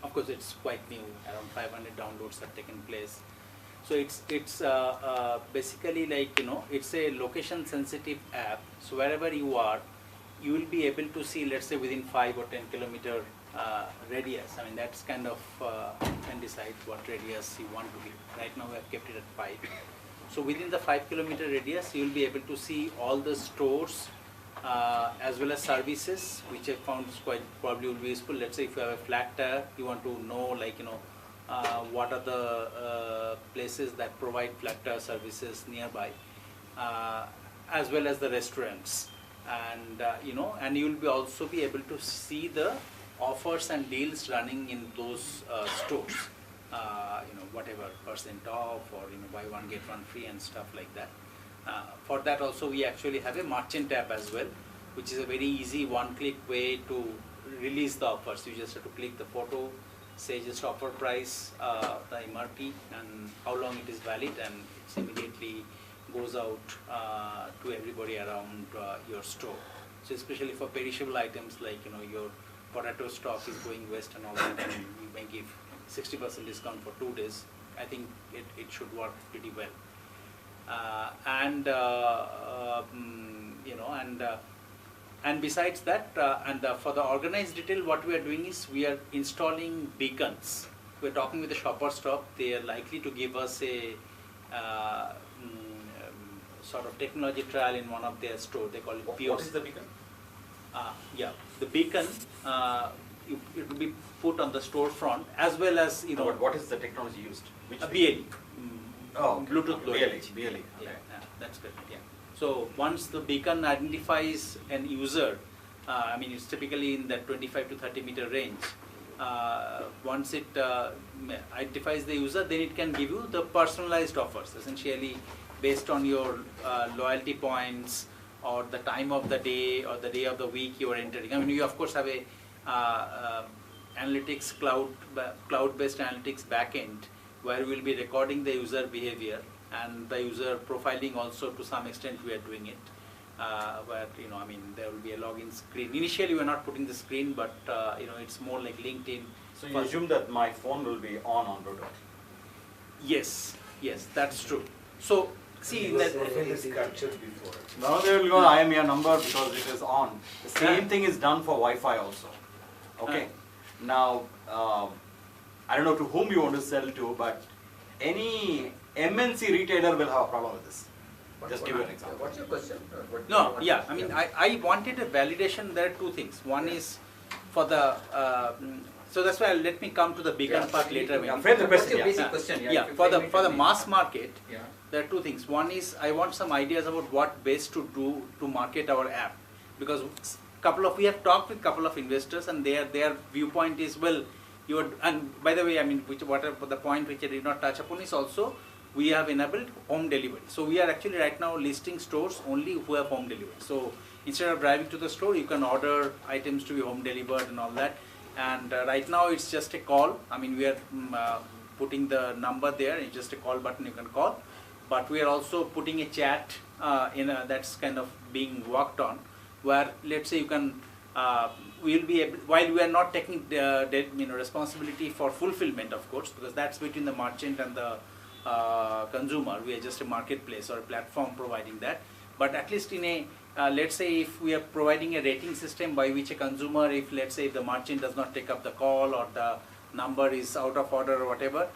of course it's quite new. Around 500 downloads have taken place. So it's basically like, you know, it's a location sensitive app. So wherever you are, you will be able to see, let's say within 5 or 10 kilometer radius. I mean, that's kind of you can decide what radius you want to be. Right now we have kept it at 5. So within the 5 kilometer radius, you will be able to see all the stores as well as services, which I found is quite probably will be useful. Let's say if you have a flat tire, you want to know, like, you know, what are the places that provide flat tire services nearby, as well as the restaurants, and you know, and you will be also be able to see the offers and deals running in those stores. You know, whatever % off, or you know, buy one get one free and stuff like that. For that also we actually have a merchant app as well, which is a very easy one-click way to release the offers. You just have to click the photo, say just offer price, the MRP, and how long it is valid, and it immediately goes out to everybody around your store. So especially for perishable items, like, you know, your potato stock is going west and all that, and you may give 60% discount for 2 days. I think it should work pretty well. You know, and besides that, for the organized retail, what we are doing is we are installing beacons. We are talking with the Shoppers Stop. They are likely to give us a sort of technology trial in one of their stores. They call it POC. What is the beacon? Yeah, the beacon, it will be put on the storefront, as well as, you know. But what is the technology used? Which BLE. Oh, okay. Bluetooth Low Energy. BLE. Okay. Yeah, that's good. Yeah. So once the beacon identifies an user, I mean, it's typically in that 25 to 30 meter range. Once it identifies the user, then it can give you the personalized offers, essentially based on your loyalty points, or the time of the day, or the day of the week you are entering. I mean, you of course have a analytics cloud-based analytics backend, where we will be recording the user behavior and the user profiling also. To some extent we are doing it, where, you know, I mean, there will be a login screen. Initially we are not putting the screen, but you know, it's more like LinkedIn. So you assume that my phone will be on Bluetooth? Yes, yes, that's true. So see that Now they will go, I am your number, because it is on. The same thing is done for Wi-Fi also. Okay. Now, I don't know to whom you want to sell to, but any MNC retailer will have a problem with this. Just give you an example. What's your question? No, yeah, I mean, I wanted a validation. There are 2 things. One is for the, so that's why let me come to the beacon part later. Frame the question. Basic question. Yeah, for the mass market, Yeah. there are 2 things. One is I want some ideas about what best to do to market our app, because we have talked with couple of investors, and their viewpoint is, well, and by the way, I mean, whatever the point which I did not touch upon is also, we have enabled home delivery. So we are actually right now listing stores only who have home delivery. So instead of driving to the store, you can order items to be home delivered and all that. And right now it's just a call. I mean, we are putting the number there. It's just a call button you can call. But we are also putting a chat that's kind of being worked on, where let's say you can, we will be able, while we are not taking responsibility for fulfillment, of course, because that's between the merchant and the consumer. We are just a marketplace or a platform providing that. But at least in a, let's say if we are providing a rating system by which a consumer, if let's say if the merchant does not take up the call, or the number is out of order or whatever,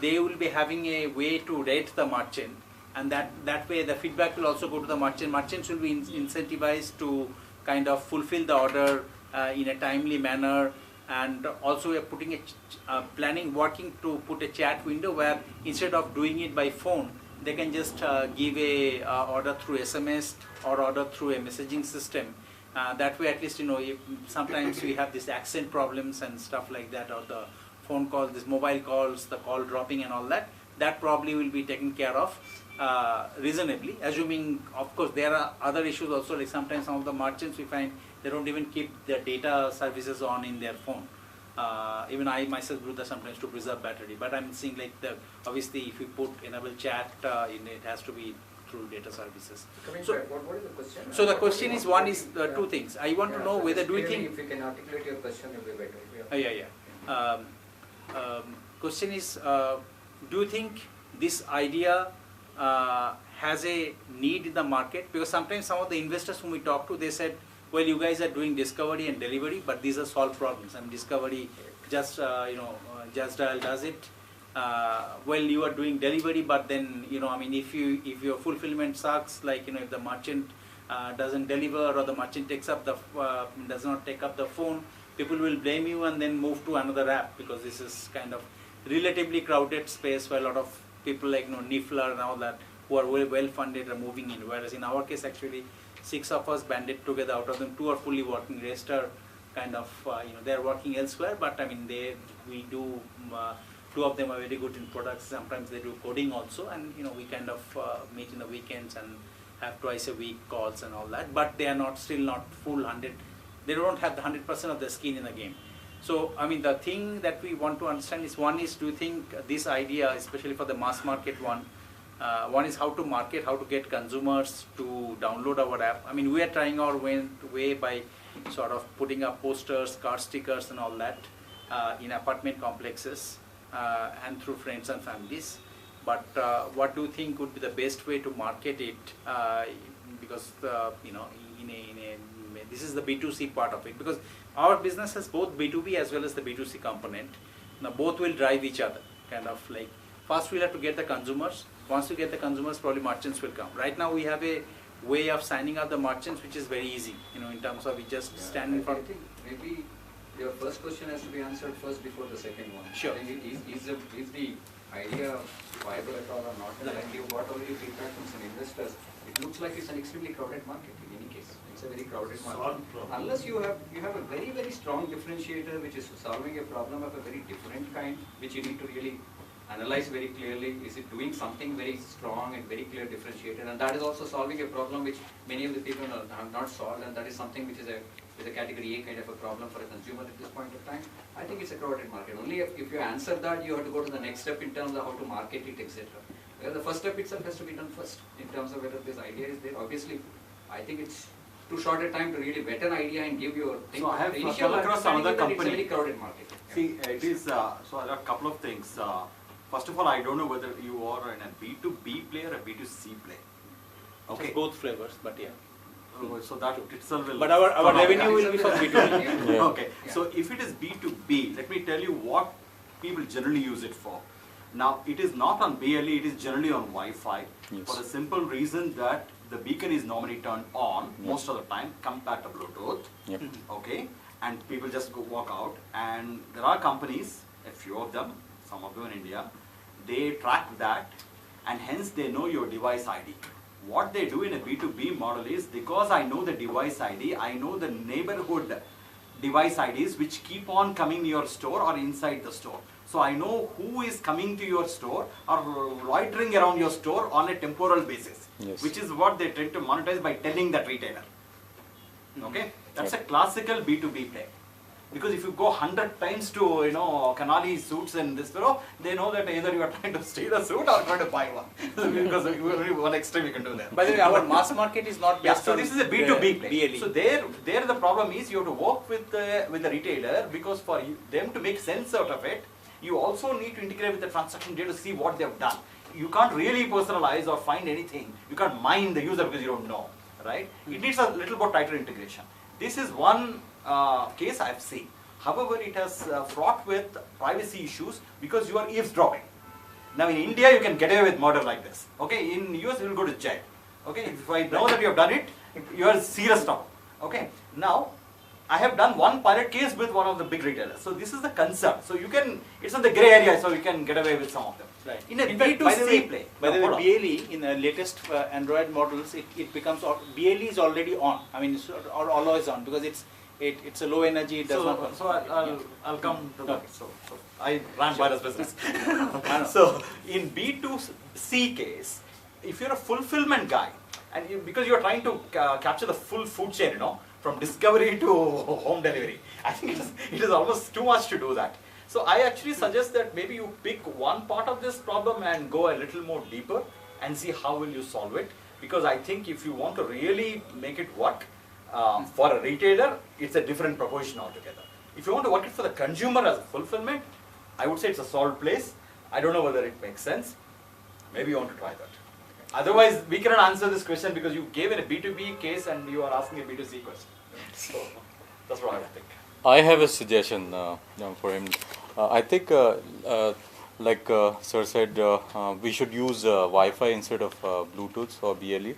they will be having a way to rate the merchant, and that way the feedback will also go to the merchant. Merchants will be incentivized to kind of fulfill the order in a timely manner. And also we are putting working to put a chat window where instead of doing it by phone, they can just give a order through SMS or order through a messaging system. That way, at least, you know, sometimes we have these accent problems and stuff like that, or the phone calls, these mobile calls, the call dropping and all that. That probably will be taken care of reasonably, assuming, of course, there are other issues also. Like sometimes some of the merchants we find they don't even keep their data services on in their phone. Even I myself do that sometimes to preserve battery. But I'm seeing like obviously if you put enable chat in it has to be through data services. Coming So, back, what is the question? so the question is one is two things. I want to know whether do you Clearly, think if you can articulate your question, it will be better. yeah. Question is, do you think this idea has a need in the market? Because sometimes some of the investors whom we talk to, they said, well, you guys are doing discovery and delivery, but these are solved problems. I mean, discovery, just Just Dial does it. Well, you are doing delivery, but then I mean, if your fulfillment sucks, like if the merchant doesn't deliver or the merchant does not take up the phone, people will blame you and then move to another app, because this is kind of relatively crowded space where a lot of people like Nifla and all that who are well funded are moving in. Whereas in our case, actually, 6 of us banded together. Out of them, 2 are fully working. Rest are kind of they are working elsewhere. But I mean, we do. 2 of them are very good in products. Sometimes they do coding also, and we kind of meet in the weekends and have twice a week calls and all that. But they are still not full 100. They don't have the 100% of the skin in the game. So I mean, the thing that we want to understand is, one is, do you think this idea, especially for the mass market one is how to market, how to get consumers to download our app. I mean, we are trying our way by sort of putting up posters, card stickers and all that in apartment complexes and through friends and families. But what do you think would be the best way to market it? Because this is the B2C part of it. Because our business has both B2B as well as the B2C component. Now both will drive each other. Kind of like, first we'll have to get the consumers. Once we get the consumers, probably merchants will come. Right now we have a way of signing up the merchants which is very easy. In terms of we just stand in front. I think maybe your first question has to be answered first before the second one. Sure. I think is the idea viable at all or not? And you got already feedback from some investors. It looks like it's an extremely crowded market in any case. It's a very crowded market. Unless you have a very, very strong differentiator which is solving a problem of a very different kind, which you need to really analyze very clearly. Is it doing something very strong and very clear differentiator? And that is also solving a problem which many of the people have not solved, and that is something which is a category A kind of a problem for a consumer at this point of time. I think it's a crowded market. Only if you answer that, you have to go to the next step in terms of how to market it, etc. Well, the first step itself has to be done first in terms of whether this idea is there. Obviously, I think it's too short a time to really vet an idea and give your thing. So I have initial come across another company. It's a very crowded market. See, it is, so there are a couple of things. First of all, I don't know whether you are in a B2B player or a B2C player. Okay. Both flavors, but yeah. So that itself will. But our revenue will be from B2B. Yeah. Okay. Yeah. So if it is B2B, let me tell you what people generally use it for. Now, it is not on BLE, it is generally on Wi-Fi, for the simple reason that the beacon is normally turned on most of the time compared to Bluetooth. Yep. Okay. And people just walk out. And there are companies, a few of them, some of them in India, they track that, and hence they know your device ID. What they do in a B2B model is, because I know the device ID, I know the neighborhood device IDs which keep on coming to your store or inside the store. So I know who is coming to your store or loitering around your store on a temporal basis, which is what they tend to monetize by telling that retailer. Okay, that's a classical B2B play. Because if you go 100 times to Canali suits and this fellow, they know that either you are trying to steal a suit or trying to buy one. Because only one extreme you can do that. By the way, our mass market is not based so this is a B2B play. BLE. So there the problem is you have to work with the retailer, because for them to make sense out of it, you also need to integrate with the transaction data to see what they have done. You can't really personalize or find anything. You can't mine the user because you don't know, right? It needs a little bit tighter integration. This is one case I have seen. However, it has fraught with privacy issues because you are eavesdropping. Now in India, you can get away with murder like this. Okay, in US, you will go to jail. Okay, if I know that you have done it, you are serious trouble. Okay, now I have done one pilot case with one of the big retailers. So this is the concern. So you can, it's in the gray area, so you can get away with some of them. Right. In a B2C play. By the way, BLE in the latest Android models, it becomes, BLE is already on. I mean, it's always on because it's a low energy. It does not. So I'll come to that. So I ran virus business. So in B2C case, if you're a fulfillment guy, and because you're trying to capture the full food chain, from discovery to home delivery. I think it is almost too much to do that. So I actually suggest that maybe you pick one part of this problem and go a little more deeper and see how will you solve it. Because I think if you want to really make it work for a retailer, it's a different proposition altogether. If you want to work it for the consumer as a fulfillment, I would say it's a solved place. I don't know whether it makes sense. Maybe you want to try that. Otherwise, we cannot answer this question because you gave it a B2B case and you are asking a B2C question. So that's what I think. I have a suggestion for him. I think, like Sir said, we should use Wi-Fi instead of Bluetooth or BLE.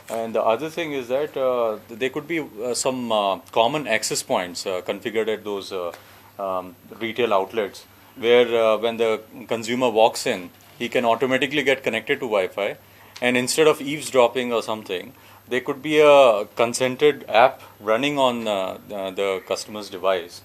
And the other thing is that there could be some common access points configured at those retail outlets where when the consumer walks in, he can automatically get connected to Wi-Fi, and instead of eavesdropping or something, there could be a consented app running on the customer's device,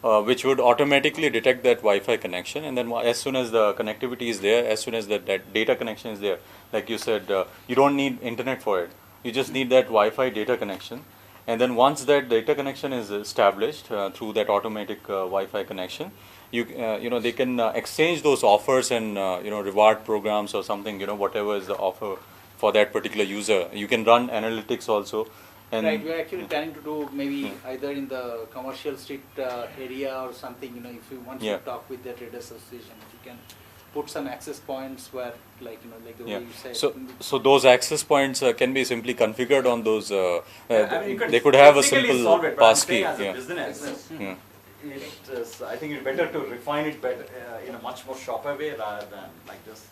which would automatically detect that Wi-Fi connection, and then as soon as the connectivity is there, as soon as that data connection is there, like you said, you don't need internet for it. You just need that Wi-Fi data connection, and then once that data connection is established through that automatic Wi-Fi connection, you know, they can exchange those offers and reward programs or something, whatever is the offer for that particular user. You can run analytics also. And right, we're actually planning to do maybe either in the commercial street area or something. If you want to talk with the trade association, if you can put some access points where, like the way you said. So those access points can be simply configured on those. They could have a simple passkey. As a business, I think it's better to refine it better in a much more sharper way rather than like this.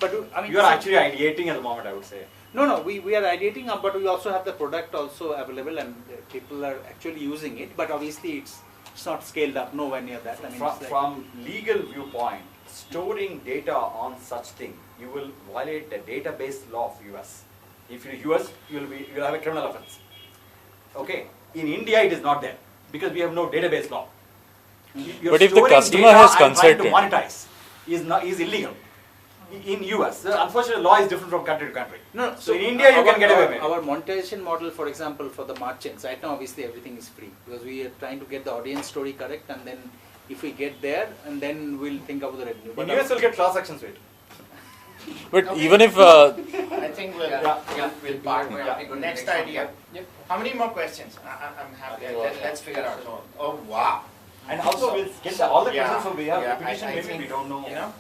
But I mean, you are actually ideating at the moment, I would say. No, we are ideating, but we also have the product also available, and people are actually using it. But obviously, it's not scaled up, nowhere near that. I mean, from legal viewpoint, storing data on such thing, you will violate the database law of US. If you US, you will have a criminal offense. Okay. In India, it is not there because we have no database law. But if the customer has consented, to monetize is illegal. In US, the unfortunate law is different from country to country. No, so in India you can get away with it. Our monetization model, for example, for the merchants, right now obviously everything is free because we are trying to get the audience story correct, and then if we get there, and then we'll think about the revenue. But in US will get transactions with. But okay. Even if I think we'll part. Next idea. Yep. How many more questions? I'm happy. Let's figure out. Oh wow. And also we'll get all the questions, so we have repetition, maybe think, we don't know.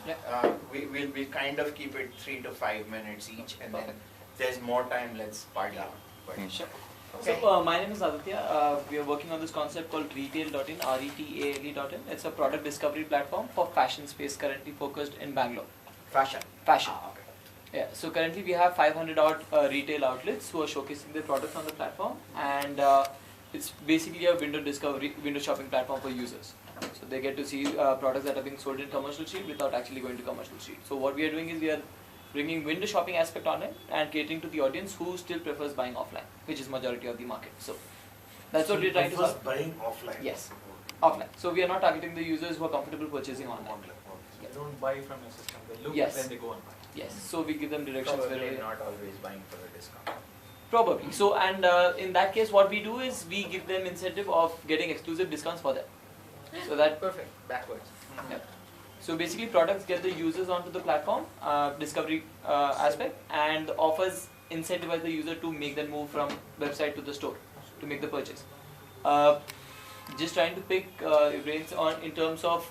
We'll kind of keep it 3 to 5 minutes each, and then if there's more time, let's party out. Sure. Okay. So my name is Aditya. We are working on this concept called Retail.in, RETALE.in. It's a product discovery platform for fashion space currently focused in Bangalore. Fashion. Okay. Yeah. So currently we have 500 odd retail outlets who are showcasing their products on the platform, and it's basically a window shopping platform for users. So they get to see products that are being sold in commercial street without actually going to commercial street. So what we are doing is we are bringing window shopping aspect on it and catering to the audience who still prefers buying offline, which is majority of the market. So that's what we're trying to solve. Buying offline. Yes, offline. So we are not targeting the users who are comfortable purchasing online. They don't buy from your system. They look yes. and then they go and buy. Yes. So we give them directions. Probably not always buying for a discount. Probably. So, and in that case, what we do is we give them incentive of getting exclusive discounts for them. So that perfect. Backwards. Yeah. So basically, products get the users onto the platform, discovery aspect, and offers incentivize the user to make that move from website to the store to make the purchase. Just trying to pick brains on in terms of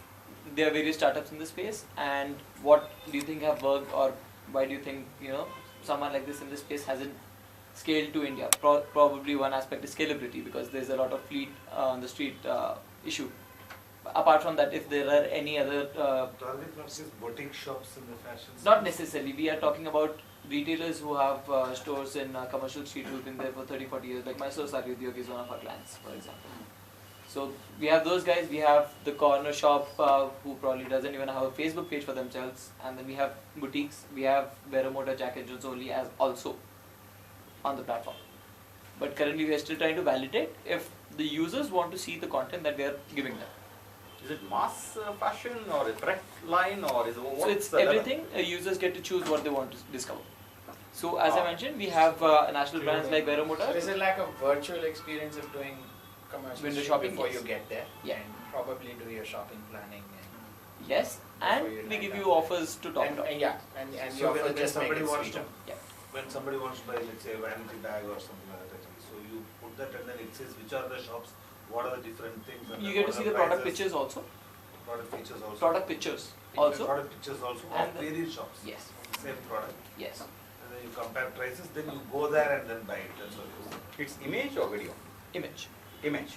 there are various startups in the space, and what do you think have worked, or why do you think someone like this in this space hasn't scaled to India? Probably one aspect is scalability, because there's a lot of fleet on the street issue. Apart from that, if there are any other boutique shops in the fashion space? Not necessarily. We are talking about retailers who have stores in commercial street who've been there for 30-40 years. Like Mysore Sari Udyog is one of our clients, for example. So we have those guys. We have the corner shop who probably doesn't even have a Facebook page for themselves, and then we have boutiques. We have Vero Moda, Jack and Jones only as also on the platform. But currently we are still trying to validate if the users want to see the content that we are giving them. Is it mass fashion or a direct line, or is it so it's everything. Users get to choose what they want to discover. So as I mentioned, we have national brands like Vero Moda. So is it like a virtual experience of doing commercial window street shopping, before yes. you get there, Yeah. and probably do your shopping planning. Yes, and Before you we land give up. you offers to top it off. And yeah, and So you offer when just make somebody it wants sweeter. to, Yeah. when somebody wants to buy, let's say, a vanity bag or something like that, so you put that and then it says which are the shops, what are the different things. And You then get to what see are the product prices, pictures also. Product features also. Product pictures also. Product pictures also And of the- various shops. Yes. Same product. Yes. And then you compare prices, then you go there and then buy it. That's what you say. It's image or video? Image. Image.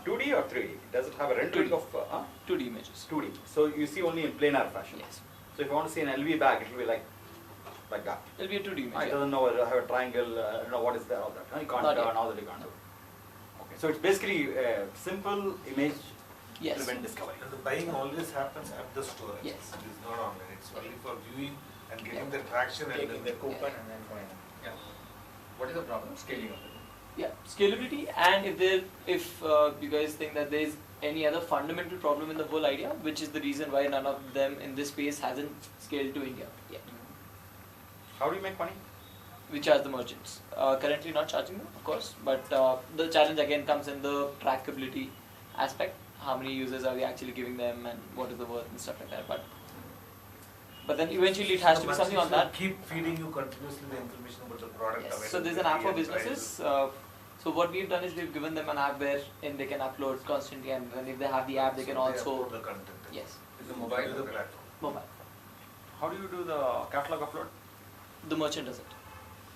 2D or 3D? Does it have a rendering 2D. of 2D images. 2D? So you see only in planar fashion. Yes. So if you want to see an LV bag, it will be like that. It'll be a 2D image. It Yeah. doesn't know whether I have a triangle, know what is there or that. You can't Not turn, yet. now that you can't do. Okay. So it's basically a simple image Yes. driven discovery. And the buying always happens at the store. actually. Yes. It is not online. It's only for viewing and getting the traction and Taking then the coupon and then going. Yeah. What is the problem? Scaling of it. Yeah, scalability, and if you guys think that there is any other fundamental problem in the whole idea, which is the reason why none of them in this space hasn't scaled to India yet. How do you make money? We charge the merchants. Currently not charging them, of course, but the challenge again comes in the trackability aspect. How many users are we actually giving them, and what is the worth and stuff like that. But then eventually it has to be something on that. Keep feeding you continuously the information about the product. Yes. So there's an app for businesses. So what we've done is we've given them an app where they can upload constantly, and then if they have the app, they can also upload the content. yes, Is the mobile To the platform. mobile. How do you do the catalog upload? The merchant does it,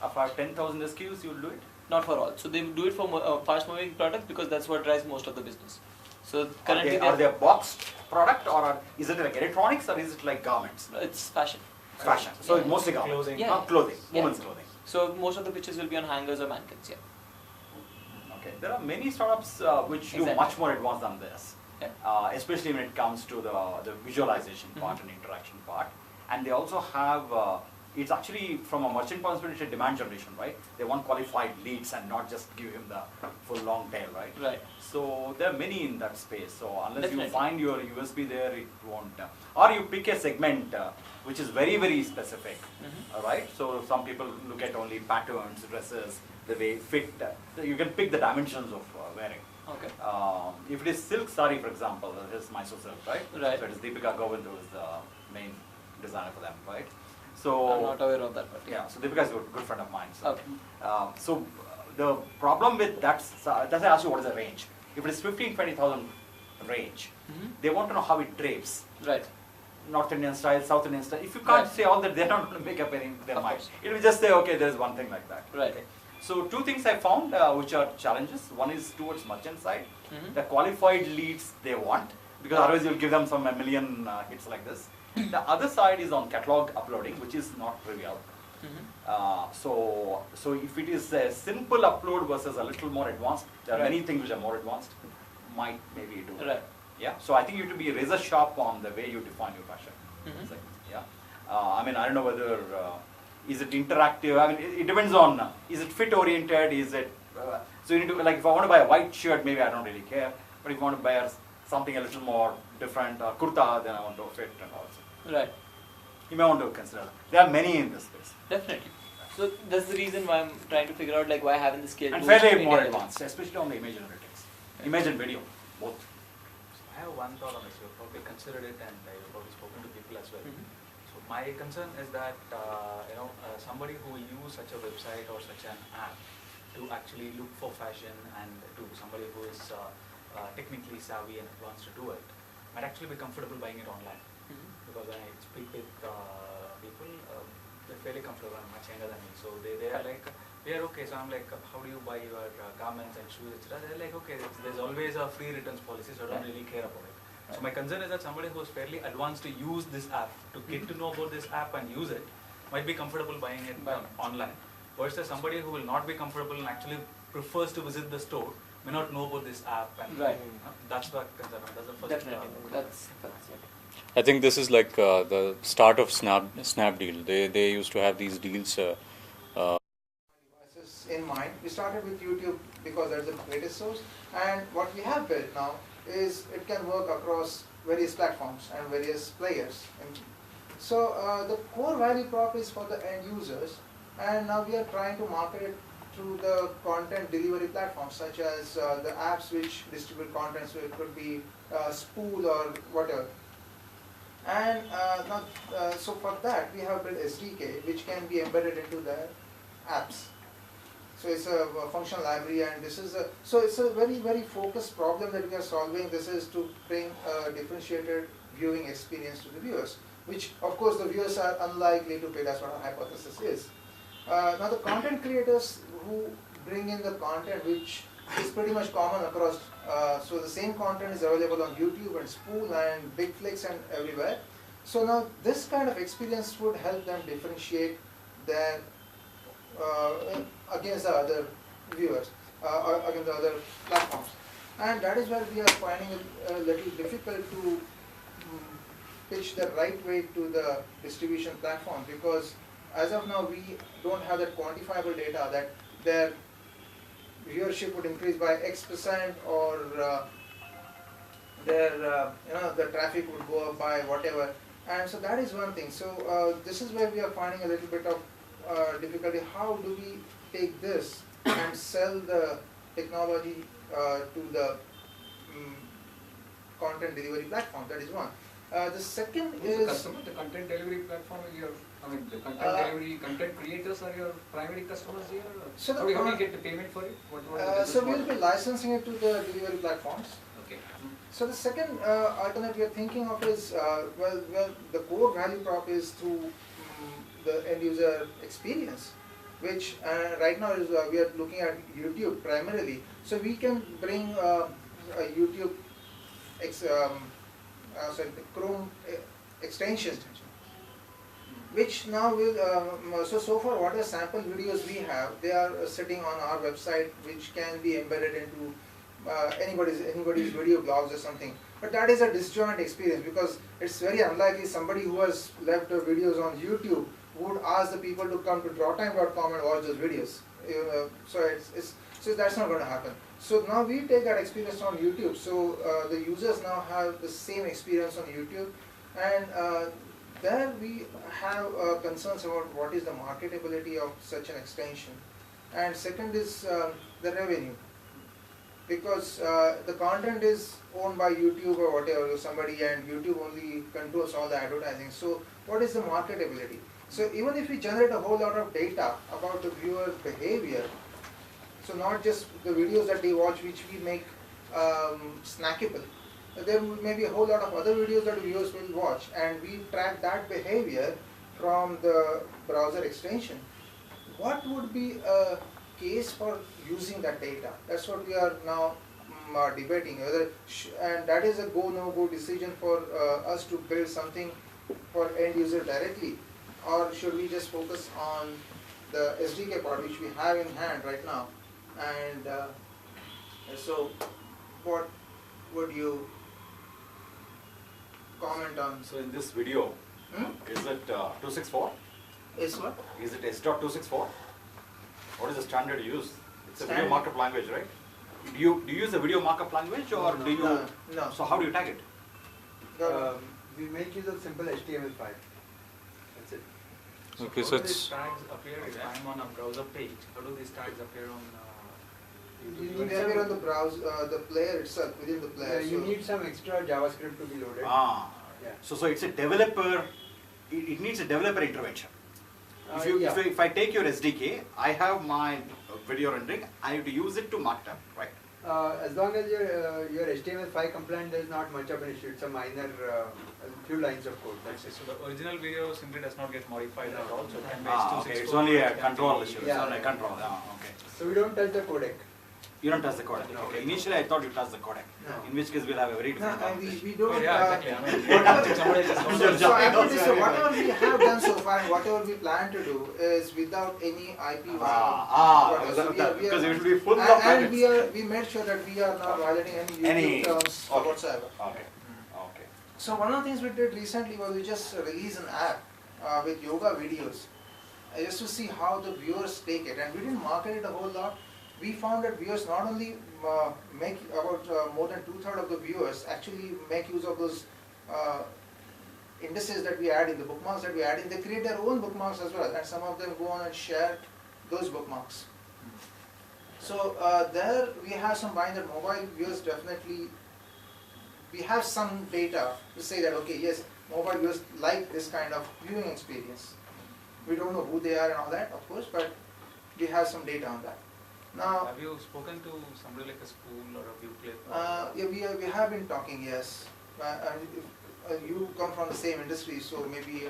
If I have 10,000 SKUs, you'll do it? not for all. So they do it for fast-moving products because that's what drives most of the business. So Are currently they a boxed product, or is it like electronics, or is it like garments? it's fashion. Fashion. So it's Yeah. mostly garments. Clothing. Yeah. Not clothing, Yeah. women's clothing. So most of the pictures will be on hangers or mannequins. Yeah. Okay. There are many startups which do Exactly. much more advanced than this, Yeah. especially when it comes to the visualization part and interaction part. And they also have, it's actually from a merchant perspective, it's a demand generation, right? They want qualified leads and not just give him the full long tail, right? Right. So there are many in that space. So unless Definitely. you find your USP there, it won't. Or you pick a segment which is very, very specific, right? So some people look at only patterns, dresses, the way it fit. So you can pick the dimensions of wearing. Okay. If it is silk sari, for example, this is Mysore silk, right? Right. So it is Deepika Govind who is the main designer for them, right? So I'm not aware of that, but yeah, so Deepika is a good friend of mine. So, Okay. so the problem with that's I ask you what is the range. If it is 15, 20,000 range, they want to know how it drapes. Right. North Indian style, South Indian style. If you can't Right. say all that, they're not going to make up in their Of mind. course. It will just say, okay, there is one thing like that. Right. Okay. So two things I found which are challenges. One is towards merchant side. Mhm. The qualified leads they want, because otherwise you'll give them some a million hits like this. The other side is on catalog uploading, which is not trivial. So if it is a simple upload versus a little more advanced, there are Right. many things which are more advanced, might maybe do it. Right. Yeah. So I think you have to be razor sharp on the way you define your fashion. Mhm. Yeah. I mean, I don't know whether is it interactive. I mean, it depends on is it fit oriented. Is it so you need to, like, if I want to buy a white shirt, maybe I don't really care. But if you want to buy something a little more different, kurta, then I want to fit and also. Right. You may want to consider. There are many in this space. Definitely. So that's the reason why I'm trying to figure out like why haven't the scale And tools fairly in more India? advanced, especially on the image analytics. Image and video, both. I have one thought on this. You've probably considered it, and you've probably spoken to people as well. So my concern is that somebody who will use such a website or such an app to actually look for fashion, and to somebody who is technically savvy and wants to do it, might actually be comfortable buying it online. Because when I speak with people, they're fairly comfortable and much younger than me. So they are like, we are okay. So I'm like, how do you buy your garments and shoes, etc. They're like, okay, there's always a free returns policy, so I don't really care about it. So my concern is that somebody who's fairly advanced to use this app, to get to know about this app and use it, might be comfortable buying it online. Versus somebody who will not be comfortable and actually prefers to visit the store, may not know about this app, and Right. That's the concern. That's the first. Definitely. That's yeah. I think this is like the start of Snapdeal. They used to have these deals. Devices in mind. We started with YouTube because that's the greatest source, and what we have built now is it can work across various platforms and various players. And so the core value prop is for the end users, and now we are trying to market it through the content delivery platforms, such as the apps which distribute content, so it could be Spool or whatever. And so for that, we have built SDK, which can be embedded into the apps. So it's a functional library, and this is so it's a very, very focused problem that we are solving. This is to bring a differentiated viewing experience to the viewers, which of course the viewers are unlikely to pay. That's what our hypothesis is. Now the content creators who bring in the content, which is pretty much common across, so the same content is available on YouTube and Spool and BigFlix and everywhere. So now this kind of experience would help them differentiate their against the other viewers, or against the other platforms. And that is where we are finding it a little difficult to pitch the right way to the distribution platform, because as of now we don't have that quantifiable data that their viewership would increase by X% or their the traffic would go up by whatever. And so that is one thing. So this is where we are finding a little bit of difficulty. How do we take this and sell the technology to the content delivery platform? That is one. The second Who's is the customer. The content delivery platform is your, the content delivery content creators are your primary customers here. So how do you get the payment for it? So we will be licensing it to the delivery platforms. Okay. So the second alternate we are thinking of is well, the core value prop is through the end user experience, which right now is we are looking at YouTube primarily. So we can bring a YouTube the Chrome extension, which now will so far whatever sample videos we have, they are sitting on our website, which can be embedded into anybody's video blogs or something. But that is a disjoint experience, because it's very unlikely somebody who has left their videos on YouTube would ask the people to come to drawtime.com and watch those videos. So that's not going to happen. So now we take that experience on YouTube. So the users now have the same experience on YouTube, and there we have concerns about what is the marketability of such an extension. And second is the revenue, because the content is owned by YouTube or whatever, somebody, and YouTube only controls all the advertising. So what is the marketability? So even if we generate a whole lot of data about the viewer behavior, so not just the videos that they watch, which we make snackable, there may be a whole lot of other videos that viewers will watch, and we track that behavior from the browser extension. What would be a case for using that data? That's what we are now debating, whether and that is a go no go decision for us to build something for end user directly, or should we just focus on the SDK part, which we have in hand right now? And so what would you comment on? So in this video, is it 264? Is what? Is it S.264? What is the standard you use? It's a video markup language, right? Do you use a video markup language, or do you? No. So how do you tag it? We make use of simple HTML5. That's it. So Okay, how so do these it's tags appear if I'm on a browser page? How do these tags appear on YouTube? They appear on the browser, the player itself, within the player. You need some extra JavaScript to be loaded. Yeah. So it's a developer. It needs a developer intervention. If I take your SDK, I have my video rendering. I have to use it to mark it up, right? As long as your HTML5 compliant, there is not much of an issue. It's a minor few lines of code. That's it. So the original video simply does not get modified at all. So it can be Okay, it's only a control issue. It's only a control. Okay. So we don't touch the codec. You don't touch the codec. Okay. Initially, I thought you touched the codec. No. In which case, we'll have a very different No, conversation. we don't. Exactly. So whatever we have done so far and whatever we plan to do is without any IP violation. Because it will be full of and packets. we made sure that we are not violating any YouTube terms or whatsoever. Okay. So one of the things we did recently was we just released an app with yoga videos, just to see how the viewers take it, and we didn't market it a whole lot. We found that viewers not only make about more than 2/3 of the viewers actually make use of those indices that we add in, the bookmarks that we add in. They create their own bookmarks as well, and some of them go on and share those bookmarks. So there we have some bind that mobile viewers definitely, we have some data to say that okay, yes, mobile viewers like this kind of viewing experience. We don't know who they are and all that, of course, but we have some data on that. Now, have you spoken to somebody like a school or a ViewClip? Yeah, we have been talking, yes. You come from the same industry, so maybe.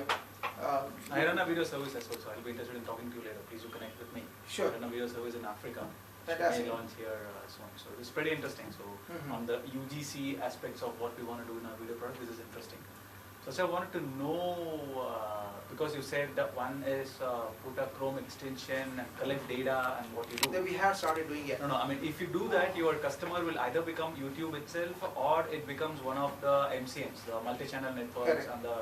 I run a video service as well, so I'll be interested in talking to you later. Please do connect with me. Sure. I run a video service in Africa. Fantastic. We launch here soon. So it's pretty interesting. So on the UGC aspects of what we want to do in our video product, this is interesting. So I wanted to know, because you said that one is put a Chrome extension and collect data and what you do. That we have started doing it. No, I mean, if you do that, your customer will either become YouTube itself or it becomes one of the MCNs, the multi-channel networks. Correct. And the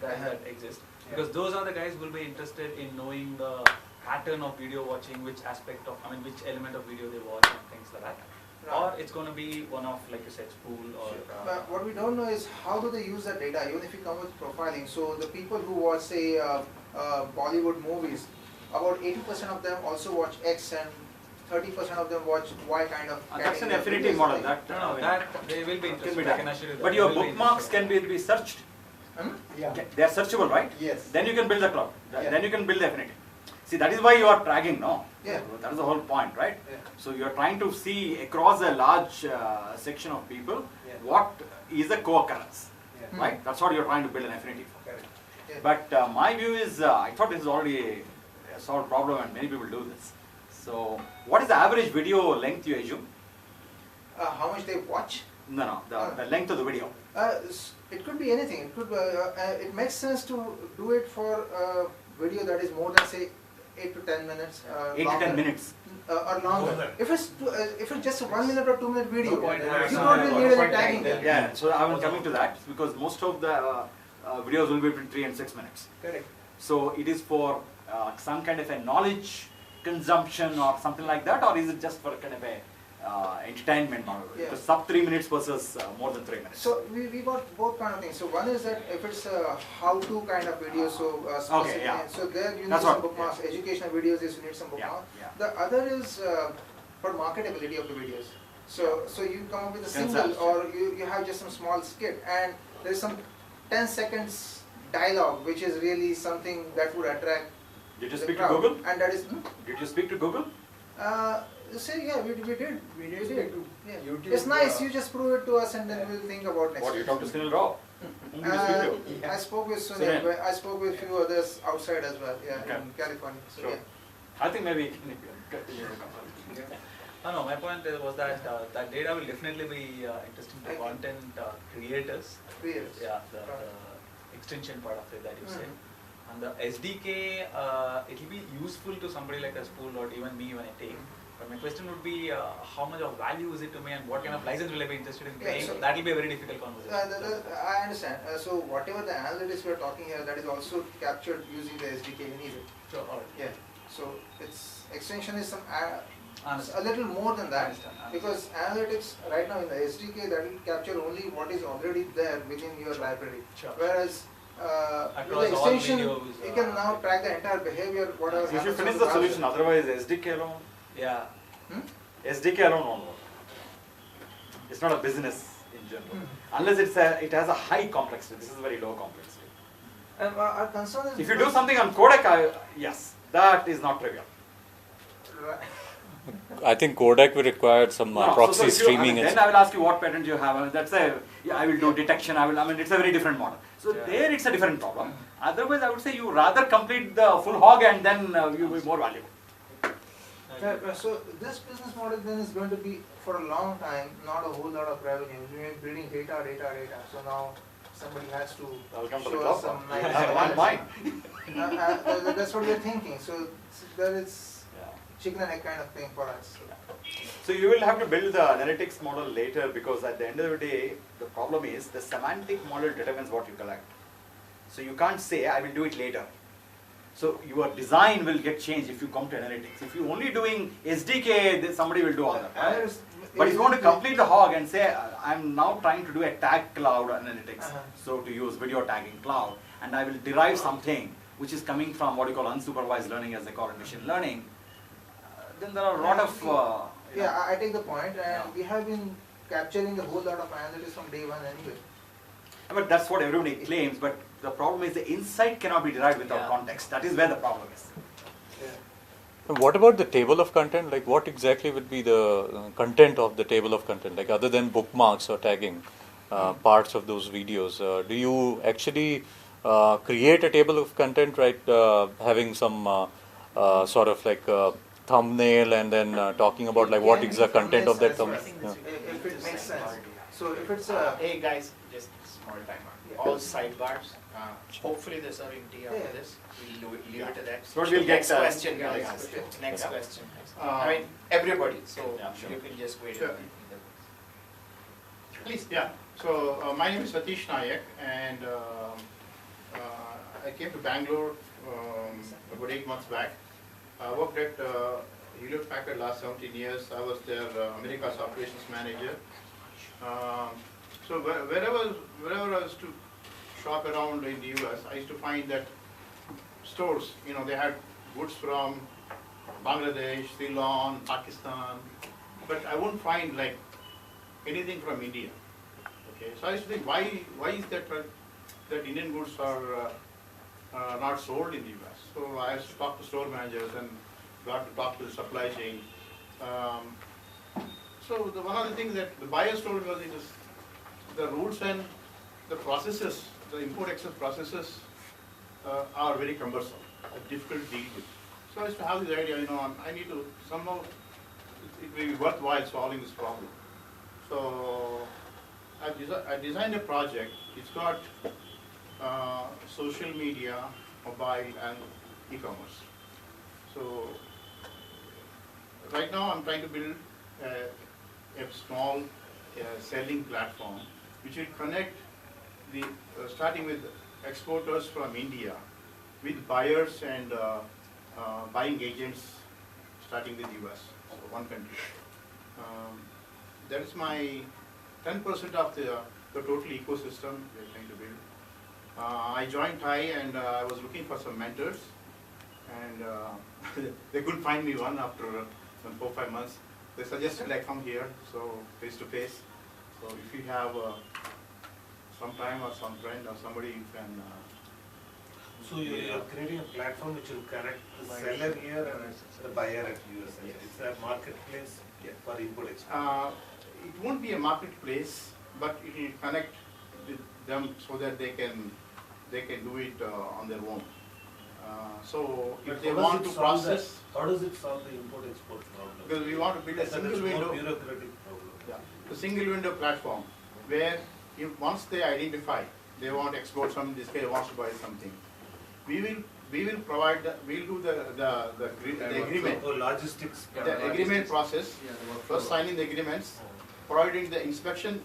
guys that exist. Yeah. Because those are the guys who will be interested in knowing the pattern of video watching, which aspect of, which element of video they watch and things like that. Right. Or it's going to be one of, like you said, spool or... But what we don't know is how do they use that data, even if you come with profiling. So the people who watch, say, Bollywood movies, about 80% of them also watch X and 30% of them watch Y kind of... That's an affinity model. That, that they will be interested. I can assure you that. But your bookmarks can be searched. Yeah. They are searchable, right? Yes. Then you can build the cloud. Yeah. Then you can build the affinity. See, that is why you are tracking, no? Yeah. So that is the whole point, right? Yeah. So you are trying to see across a large section of people what is a co-occurrence, right? That's what you are trying to build an affinity for. Yeah. But my view is, I thought this is already a solved problem and many people do this. So what is the average video length you assume? How much they watch? No, the length of the video. It could be anything. It could. It makes sense to do it for a video that is more than, say, 8 to 10 minutes. 8 to 10 minutes. Or longer. If it's just a 1 minute or 2 minute video, No, you don't really need any tagging there. Yeah, so I am coming to that because most of the videos will be between 3 and 6 minutes. Correct. So it is for some kind of a knowledge consumption or something like that, or is it just for kind of a entertainment model? Yeah. Because sub 3 minutes versus more than 3 minutes. So we got both kind of things. So one is that if it's a how-to kind of video, so specific, okay, yeah. so there you need That's some what, bookmarks. yeah. Educational videos, you need some bookmarks. Yeah. The other is for marketability of the videos. So you come up with a single, Concept. or you have just some small skit, and there's some 10 seconds dialogue, which is really something that would attract. Did you the speak to crowd. Google? And that is. Did you speak to Google? Say yeah, we did. We did. did. Yeah. YouTube, It's nice. You just prove it to us, and then we'll think about next. What, you talked to Sunil Rao? Whom did you speak to? I spoke with Sunil. Sunil. I spoke with few others outside as well. Yeah, Okay. in California. So Sure. yeah. I think maybe you can continue the conversation. No, my point was that that data will definitely be interesting to content creators. Creators. Yeah, the extension part of it that you said. And the SDK, it will be useful to somebody like a school or even me when I take. But my question would be, how much of value is it to me and what kind of license will I be interested in paying? so that will be a very difficult conversation. I understand. So whatever the analytics we're talking here, that is also captured using the SDK in either. Sure, all right. Yeah. So its extension is some a little more than that, because analytics right now in the SDK that will capture only what is already there within your library. Sure. Whereas with the Across all extension, videos, you can now track the entire behavior, whatever You should happens on finish the the browser. solution, otherwise SDK alone. Yeah. SDK alone won't work. It's not a business in general. Unless it has a high complexity. This is very low complexity. Our concern is If you do something on codec, yes, that is not trivial. I think codec will require some proxy if you- streaming. then I will ask you what pattern you have. That's I will do detection. It's a very different model. So there it's a different problem. Otherwise, I would say you rather complete the full hog and then you will be more valuable. So this business model then is going to be for a long time not a whole lot of revenue. We're building data. So now somebody has to Welcome to the show club. us some nice. One mine. That's what we're thinking. So that is chicken and egg kind of thing for us. So you will have to build the analytics model later, because at the end of the day, the problem is the semantic model determines what you collect. So you can't say, I will do it later. So your design will get changed if you come to analytics. If you're only doing SDK, then somebody will do all that. Right? But if you want to complete the hog and say, I'm now trying to do a tag cloud analytics, so to use video tagging cloud, and I will derive something which is coming from what you call unsupervised learning, as they call it, machine learning, then there are a lot of yeah, I take the point, and we have been capturing a whole lot of analytics from day one anyway. But that's what everybody claims, but the problem is the insight cannot be derived without context. That is where the problem is. And what about the table of content? Like, what exactly would be the content of the table of content? Like, other than bookmarks or tagging parts of those videos, do you actually create a table of content, right? Having some sort of like thumbnail and then talking about like what is the content of that thumbnail? If it makes sense. So if it's hey guys, just small timer. All sidebars. Hopefully there's a tea after this. We'll leave it to that. So we'll get next question, guys. Next question. I mean everybody. So you can just wait. Sure. Please, yeah. So my name is Satish Nayak, and I came to Bangalore about 8 months back. I worked at Hewlett Packard last 17 years. I was their Americas operations manager. So wherever I was to shop around in the US, I used to find that stores, you know, they had goods from Bangladesh, Ceylon, Pakistan, but I wouldn't find like anything from India. Okay, so I used to think, why is that that Indian goods are not sold in the US? So I used to talk to store managers and got to talk to the supply chain. So one of the things that the buyers told was it is the rules and the processes, the import-export processes are very cumbersome, difficult to deal with. So I used to have this idea, you know, I need to somehow, it may be worthwhile solving this problem. So I designed a project. It's got social media, mobile, and e-commerce. So right now I'm trying to build a small selling platform which will connect the starting with exporters from India with buyers and buying agents starting with US, so one country. That is my 10% of the total ecosystem we are trying to build. I joined TIE and I was looking for some mentors, and they couldn't find me one after some 4-5 months. They suggested I come here, so face to face. So if you have some time or some friend or somebody, you can. So you're creating a platform which will connect the seller here and the buyer at US. Yes. It's a marketplace for import export. It won't be a marketplace, but it will connect with them so that they can do it on their own. So if they want to process, how does it solve the import export problem? because we want to build a single window, bureaucratic problem. a single window platform where if once they identify they want to export something, this guy wants to buy something, we will provide we'll do the agreement. So logistics. The agreement process, first signing the agreements, providing the inspection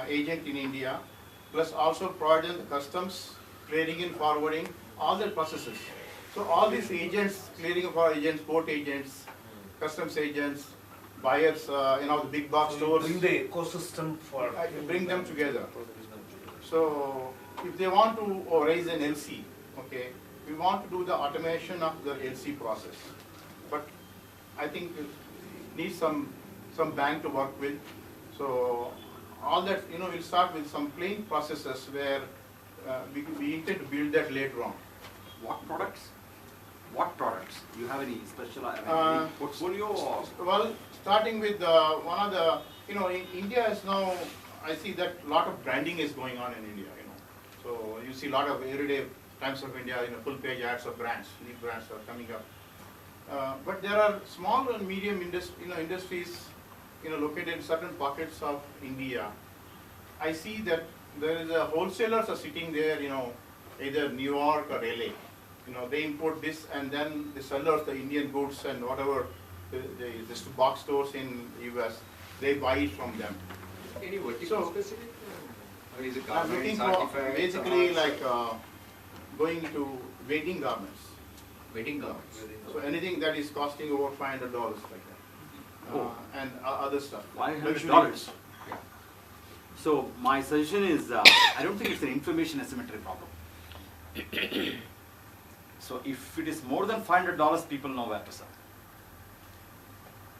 agent in India, plus also providing the customs, clearing and forwarding, all the processes. So all these agents, clearing and forwarding agents, port agents, customs agents, buyers, the big box stores. Bring the ecosystem for. Bring them together. So if they want to raise an LC, okay, we want to do the automation of the LC process. But I think it needs some bank to work with. So all that, we'll start with some plain processes where we intend to build that later on. What products? What products? Do you have any special any portfolio? Or? Well, starting with one of the, in India is now, I see that a lot of branding is going on in India, So you see a lot of everyday Times of India, full page ads of brands, new brands are coming up. But there are small and medium industries, located in certain pockets of India. I see that there is wholesalers are sitting there, either New York or LA. They import this, and then the sellers, the Indian goods and whatever, the box stores in US, they buy it from them. Any vertical specific? Or is it I'm looking for basically like going to wedding garments. Wedding garments. So anything that is costing over $500 like that, and other stuff. $500. So my suggestion is, I don't think it's an information asymmetry problem. So if it is more than $500, people know where to sell.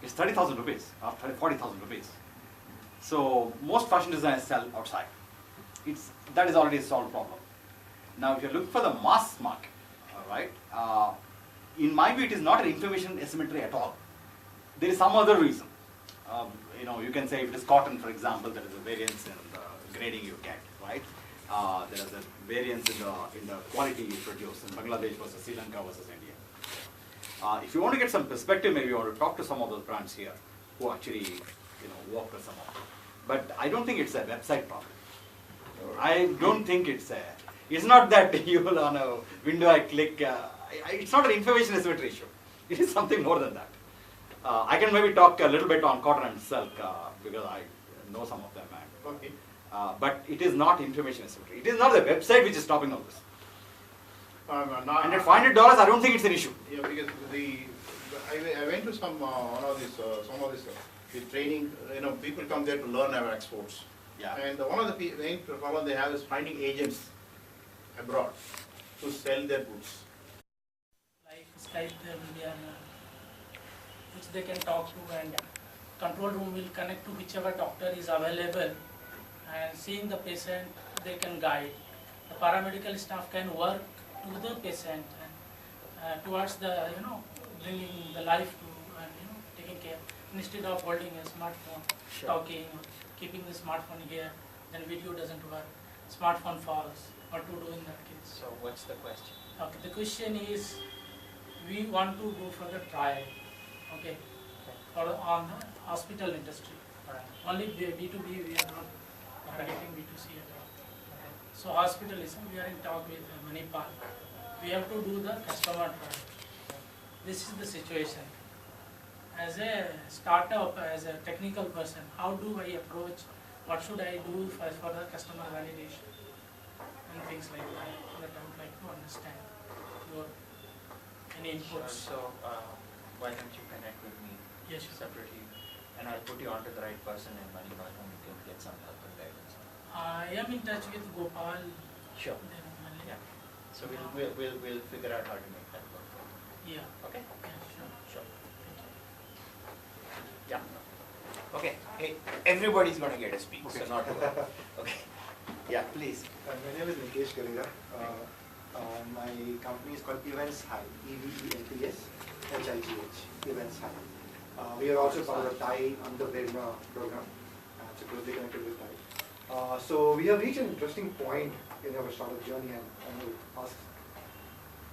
It's 30,000 rupees or 40,000 rupees. So most fashion designers sell outside. That is already a solved problem. Now if you look for the mass market, all right, in my view it is not an information asymmetry at all. There is some other reason. You can say if it is cotton, for example, there is a variance in the grading you get, right? There is a variance in the quality you produce in Bangladesh versus Sri Lanka versus India. If you want to get some perspective, maybe you want to talk to some of those brands here who actually work with some of them. But I don't think it's a website problem. I don't think it's not that you will on a window I click, it's not an information asymmetry issue. It is something more than that. I can maybe talk a little bit on cotton and silk because I know some of them. Okay. But it is not information asymmetry. It is not the website which is stopping all this. And at $500, I don't think it's an issue. Yeah, because I went to some of this the training. People come there to learn our exports. Yeah. And one of the main problem they have is finding agents abroad to sell their goods. Like Skype, there will be which they can talk to, and control room will connect to whichever doctor is available, and seeing the patient they can guide. The paramedical staff can work to the patient and towards the bringing the life to and taking care, instead of holding a smartphone, talking, keeping the smartphone here, then video doesn't work, smartphone falls. What to do in that case? So what's the question? Okay, the question is, we want to go for the trial, okay, on the hospital industry. Only B2B, we are not targeting B2C at all. So hospitalism, we are in talk with Manipal. We have to do the customer trial. This is the situation. As a startup, as a technical person, how do I approach, what should I do for the customer validation and things like that I would like to understand your any inputs. So why don't you connect with me separately, and I'll put you on to the right person in Manipal and you can get some help and guidance. I am in touch with Gopal. Sure. Yeah. So we'll figure out how to make that work. Yeah. Okay. Yeah, sure. Yeah. Okay. Hey, everybody's going to get a speak, Okay. so not to worry. Okay. Yeah, please. My name is Nikesh Kalira. My company is called Events High, EVENTS HIGH, Events High. We are also part of the TIE Underprema program, so closely connected with TIE. So we have reached an interesting point in our startup journey, and I will ask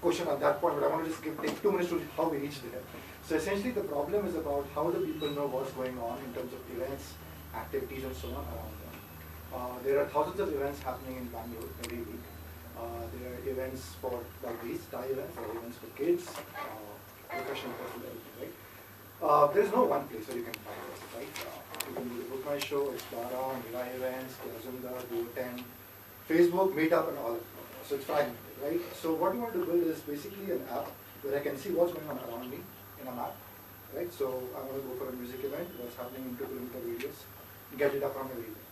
question at that point, but I want to just take 2 minutes to how we reached there. So essentially the problem is about how do people know what's going on in terms of events, activities and so on around them. There are thousands of events happening in Bangalore every week. There are events for like these TIE events, there are events for kids, professional personality, right? There is no one place where you can find this, right? You can do the Book My Show, Explara, Mira Events, Kirazunda, Go10, Facebook, Meetup and all that. So it's fragmented, right? So what we want to build is basically an app where I can see what's going on around me in a map, right? So I want to go for a music event, what's happening in 2 kilometer radius, get data from everywhere.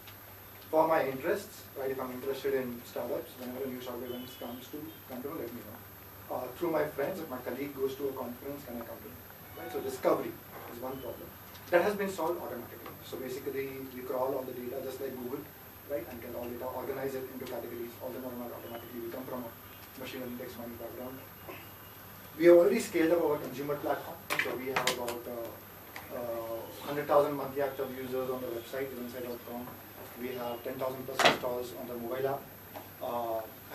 For my interests, right, if I'm interested in startups, whenever a new startup event comes to know, let me know. Through my friends, if my colleague goes to a conference, can I come to know? Right? So discovery is one problem. That has been solved automatically. So basically, we crawl all the data just like Google, right, and get all data, organize it into categories, all the normal automatically. We come from a machine learning text mining background. We have already scaled up our consumer platform. So we have about 100,000 monthly active users on the website, eventsci.com. We have 10,000 plus installs on the mobile app.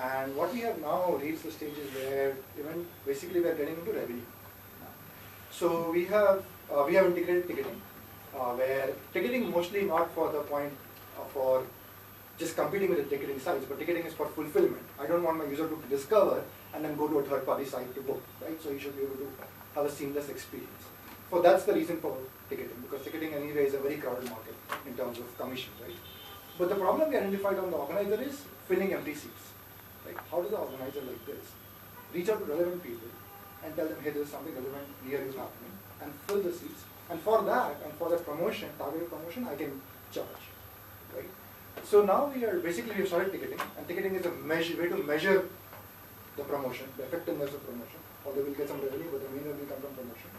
And what we have now reached the stages where even basically we are getting into revenue. So we have integrated ticketing, where ticketing mostly not for the point for just competing with the ticketing sites, but ticketing is for fulfillment. I don't want my user to discover and then go to a third-party site to book, right? So you should be able to have a seamless experience. So that's the reason for ticketing, because ticketing anyway is a very crowded market in terms of commission, right? But the problem we identified on the organizer is filling empty seats. Like, how does the organizer like this reach out to relevant people and tell them, hey, there's something relevant near you happening, and fill the seats. And for that, and for that promotion, targeted promotion, I can charge, right? So now we have started ticketing, and ticketing is a way to measure the promotion, the effectiveness of promotion. Although we'll get some revenue, but the main revenue will come from promotion.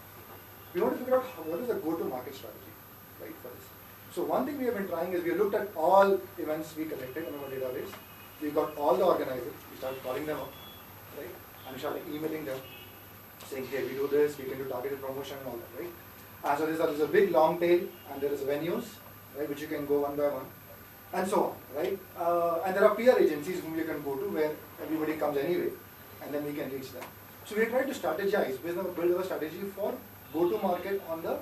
we want to figure out what is the go-to-market strategy, right, for this. So one thing we have been trying is we looked at all events we collected in our database. We got all the organizers. We started calling them up, right, and we started emailing them, saying, hey, we do this, we can do targeted promotion and all that, right. And so there's a big long tail, and there is venues, right, which you can go one by one, and so on, right. And there are peer agencies whom you can go to where everybody comes anyway, and then we can reach them. So we tried to strategize, build a strategy for go-to-market on the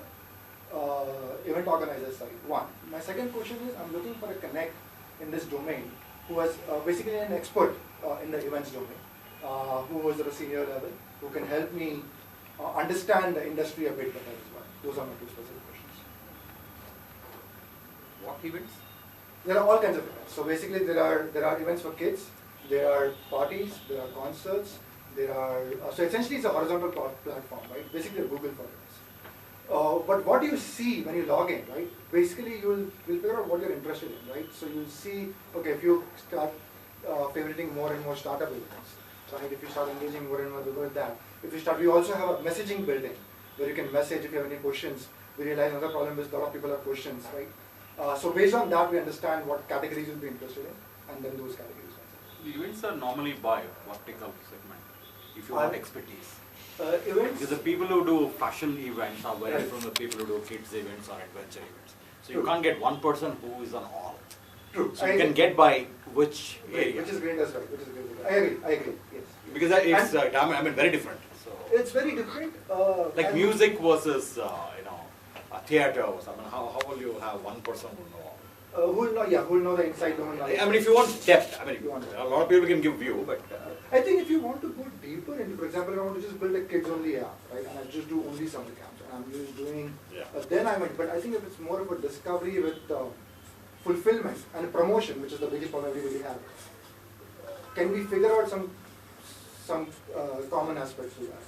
event organizer side. One. My second question is, I'm looking for a connect in this domain who is basically an expert in the events domain, who was at a senior level, who can help me understand the industry a bit better as well. Those are my two specific questions. What events? There are all kinds of events. So basically there are events for kids, there are parties, there are concerts, there are, so essentially it's a horizontal platform, right? Basically a Google for events. But what you see when you log in, right? Basically you'll figure out what you're interested in, right? So you'll see, okay, if you start favoriting more and more startup events, right? If you start engaging more and more with that. If you start, we also have a messaging built-in where you can message if you have any questions. We realize another problem is a lot of people have questions, right? So based on that, we understand what categories you'll be interested in, and then those categories. The events are normally by vertical segment, if you want expertise. Events? Because the people who do fashion events are very different from the people who do kids events or adventure events. So you can't get one person who is on all. True. So you can get by which area. Which is great as well. I agree. Yes. Because it's very different. So it's very different. Like music versus theatre or something. How will you have one person who know? Who will know the inside domain. I mean, if you want depth, a lot of people can give view, but I think if you want to go deeper into, for example, I want to just build a kids-only app, right? And I just do only summer camps, and I'm just doing. Then I might. But I think if it's more of a discovery with fulfillment and promotion, which is the biggest problem everybody has, can we figure out some common aspects to that?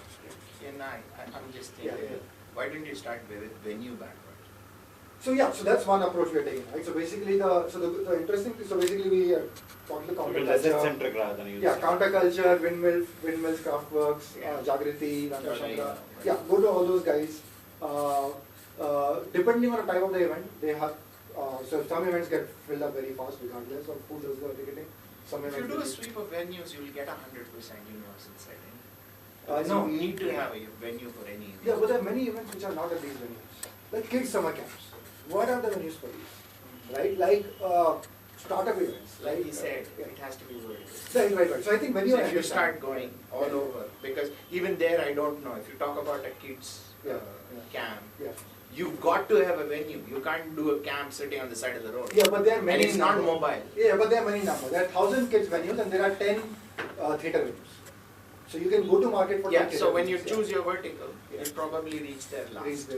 I'm just thinking, why didn't you start with venue background? So that's one approach we are taking, right? So basically, the interesting thing. So basically, we talk to the counterculture. Rather than counterculture, windmills, Kraftworks, Jagriti, Rankashandra. Yeah, go to all those guys. Depending on the type of the event, they have. So some events get filled up very fast, regardless of who does the ticketing. If you do a sweep of venues, you will get 100% universal setting. No, you need to have a venue for any event. Yeah, but there are many events which are not at these venues. Like kids summer camps. What are the venues for these? Right? Like startup events. Like you said, it has to be vertical. Right. So I think when you if you start going all over, because even there I don't know, if you talk about a kids camp, you've got to have a venue. You can't do a camp sitting on the side of the road. Yeah, but there are many. And it's not mobile. Yeah, but there are many numbers. There are 1,000 kids venues and there are 10 theatre venues. So you can go to market for 10 theatre so when you venues, choose your vertical, you'll probably reach there last.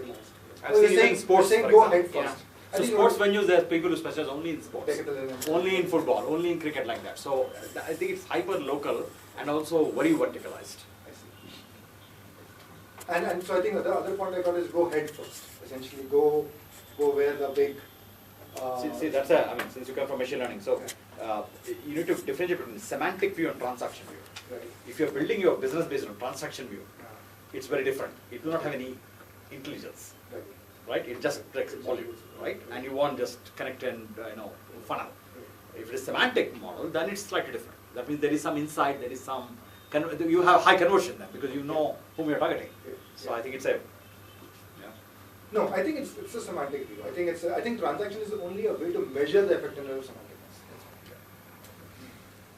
I've seen even sports, for go example. ahead first. So sports venues, there are people who specialize only in sports, only in football, only in cricket, like that. So I think it's hyper local and also very verticalized. And so I think the other point I got is go head first. Essentially, go where the big. See, that's since you come from machine learning, so you need to differentiate between semantic view and transaction view. Right. If you're building your business based on transaction view, it's very different. It will not have any intelligence, right? It just tracks volume, right? And you want just connect and funnel. If it is semantic model, then it's slightly different. That means there is some insight, there is some you have high conversion then because you know whom you're targeting. So I think it's a No, I think it's a semantic view. I think transaction is only a way to measure the effectiveness of semanticness.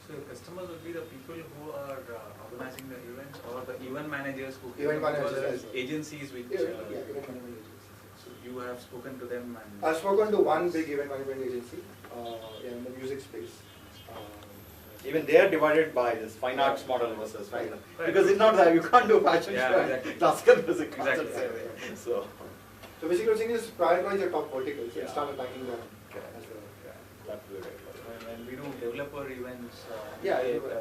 So customers would be the people who are organizing the events or the event managers who event managers, agencies which event management agencies. So you have spoken to them and I've spoken to one big event management agency in the music space. Even they are divided by this fine arts model versus fine art. Because it's not that you can't do fashion show, classical music, concert same way. So basically the thing is prioritize your top verticals and start attacking them as well. That will be right. when we do developer events,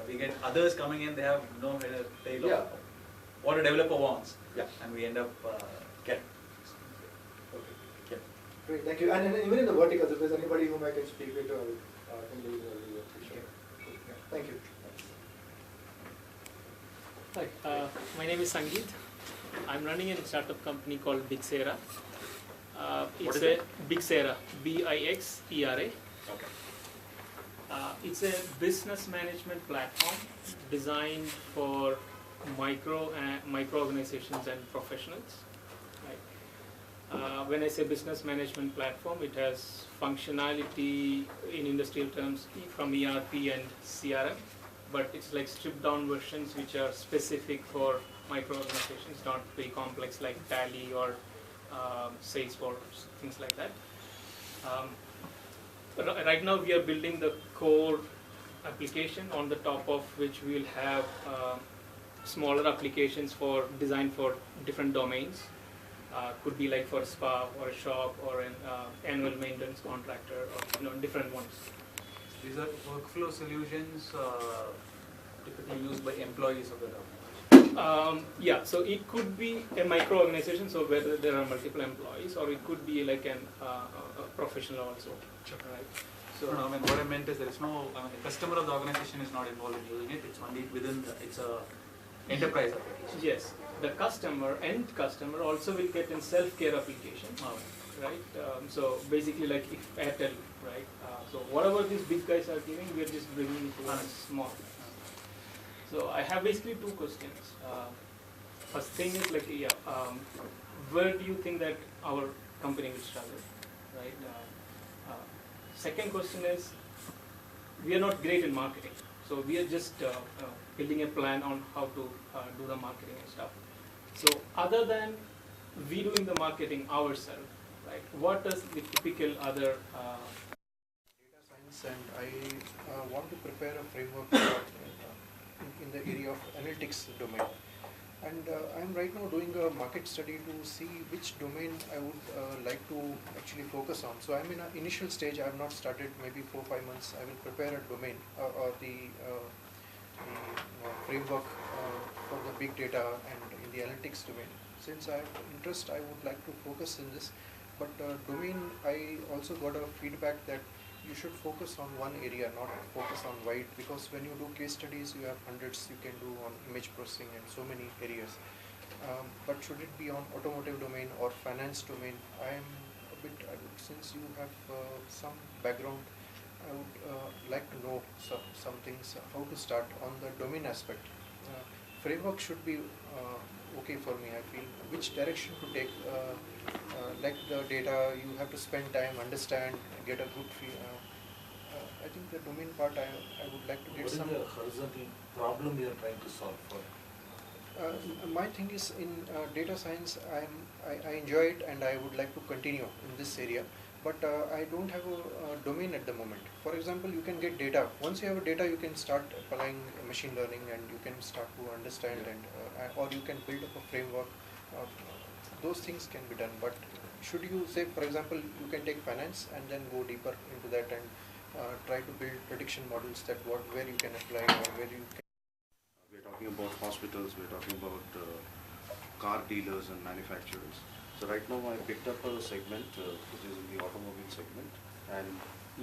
we get others coming in, they have no tail of what a developer wants. And we end up Okay. Great, thank you. And even in the verticals, if there's anybody whom I can speak with, I can do it. Thank you. Hi, my name is Sangeet. I'm running a startup company called Bixera. It's is a it? Bixera, Bixera. Okay. It's a business management platform designed for micro organizations and professionals. Right? When I say business management platform, it has functionality in industrial terms from ERP and CRM, but it's like stripped down versions which are specific for micro organizations, not very complex like Tally or Salesforce, things like that. Right now we are building the core application on the top of which we will have smaller applications designed for different domains. Could be like for a spa or a shop or an annual maintenance contractor or different ones. These are workflow solutions typically used by employees of the organization. Yeah, so it could be a micro organization, so where there are multiple employees, or it could be like a professional also. Right? So no, I mean, what I meant is there is no, I mean, the customer of the organization is not involved in using it. It's only within it's a enterprise application. Yes, the end customer also will get a self-care application, right? So basically, like if Airtel, right? So whatever these big guys are giving, we are just bringing it to a small. So I have basically two questions. First thing is like, where do you think that our company will struggle, right? Second question is, we are not great in marketing, so we are just building a plan on how to do the marketing and stuff. So other than we doing the marketing ourselves, right? What does the typical other data science, and I want to prepare a framework for, in the area of analytics domain. And I'm right now doing a market study to see which domain I would like to actually focus on. So I'm in an initial stage. I have not started, maybe 4 or 5 months. I will prepare a domain or the framework for the big data and in the analytics domain. Since I have interest, I would like to focus in this. But domain, I also got a feedback that you should focus on one area, not focus on wide, because when you do case studies, you have hundreds you can do on image processing and so many areas. But should it be on automotive domain or finance domain? I am a bit, since you have some background, I would like to know some things, how to start on the domain aspect. Framework should be okay for me, I feel. Which direction to take, like the data, you have to spend time, understand, get a good feel. I think the domain part, I would like to get some. What is the horizontal problem you are trying to solve for? My thing is in data science, I enjoy it and I would like to continue in this area. But I don't have a domain at the moment. For example, you can get data. Once you have data, you can start applying machine learning and you can start to understand or you can build up a framework. Those things can be done. But should you say, for example, you can take finance and then go deeper into that and try to build prediction models that where you can apply or where you can. We're talking about hospitals, we're talking about car dealers and manufacturers. So right now I picked up a segment which is in the automobile segment and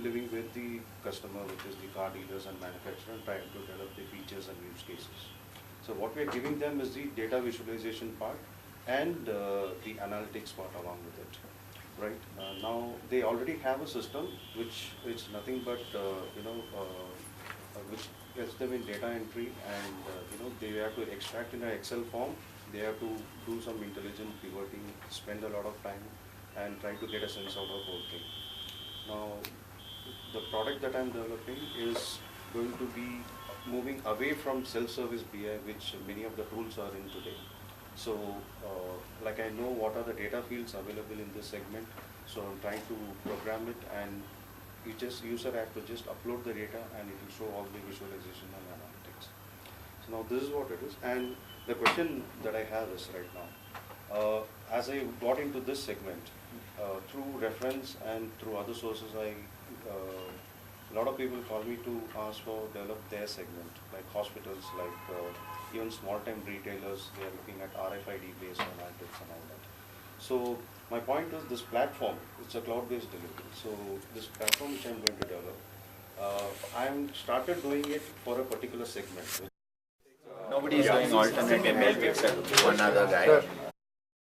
living with the customer, which is the car dealers and manufacturers, and trying to develop the features and use cases. So what we are giving them is the data visualization part and the analytics part along with it. Right now they already have a system which is nothing but which gets them in data entry, and they have to extract in an Excel form. They have to do some intelligent pivoting, spend a lot of time, and try to get a sense out of the whole thing. Now, the product that I'm developing is going to be moving away from self-service BI, which many of the tools are in today. So, like I know what are the data fields available in this segment, so I'm trying to program it, and user have to just upload the data and it will show all the visualization and analytics. So now this is what it is, and the question that I have is right now, as I got into this segment, through reference and through other sources, a lot of people call me to ask for develop their segment, like hospitals, like even small-time retailers. They are looking at RFID based analytics and all that. So my point is, this platform, it's a cloud-based delivery. So this platform which I'm going to develop, I'm started doing it for a particular segment. Nobody is doing alternate ML pixel, one other guy.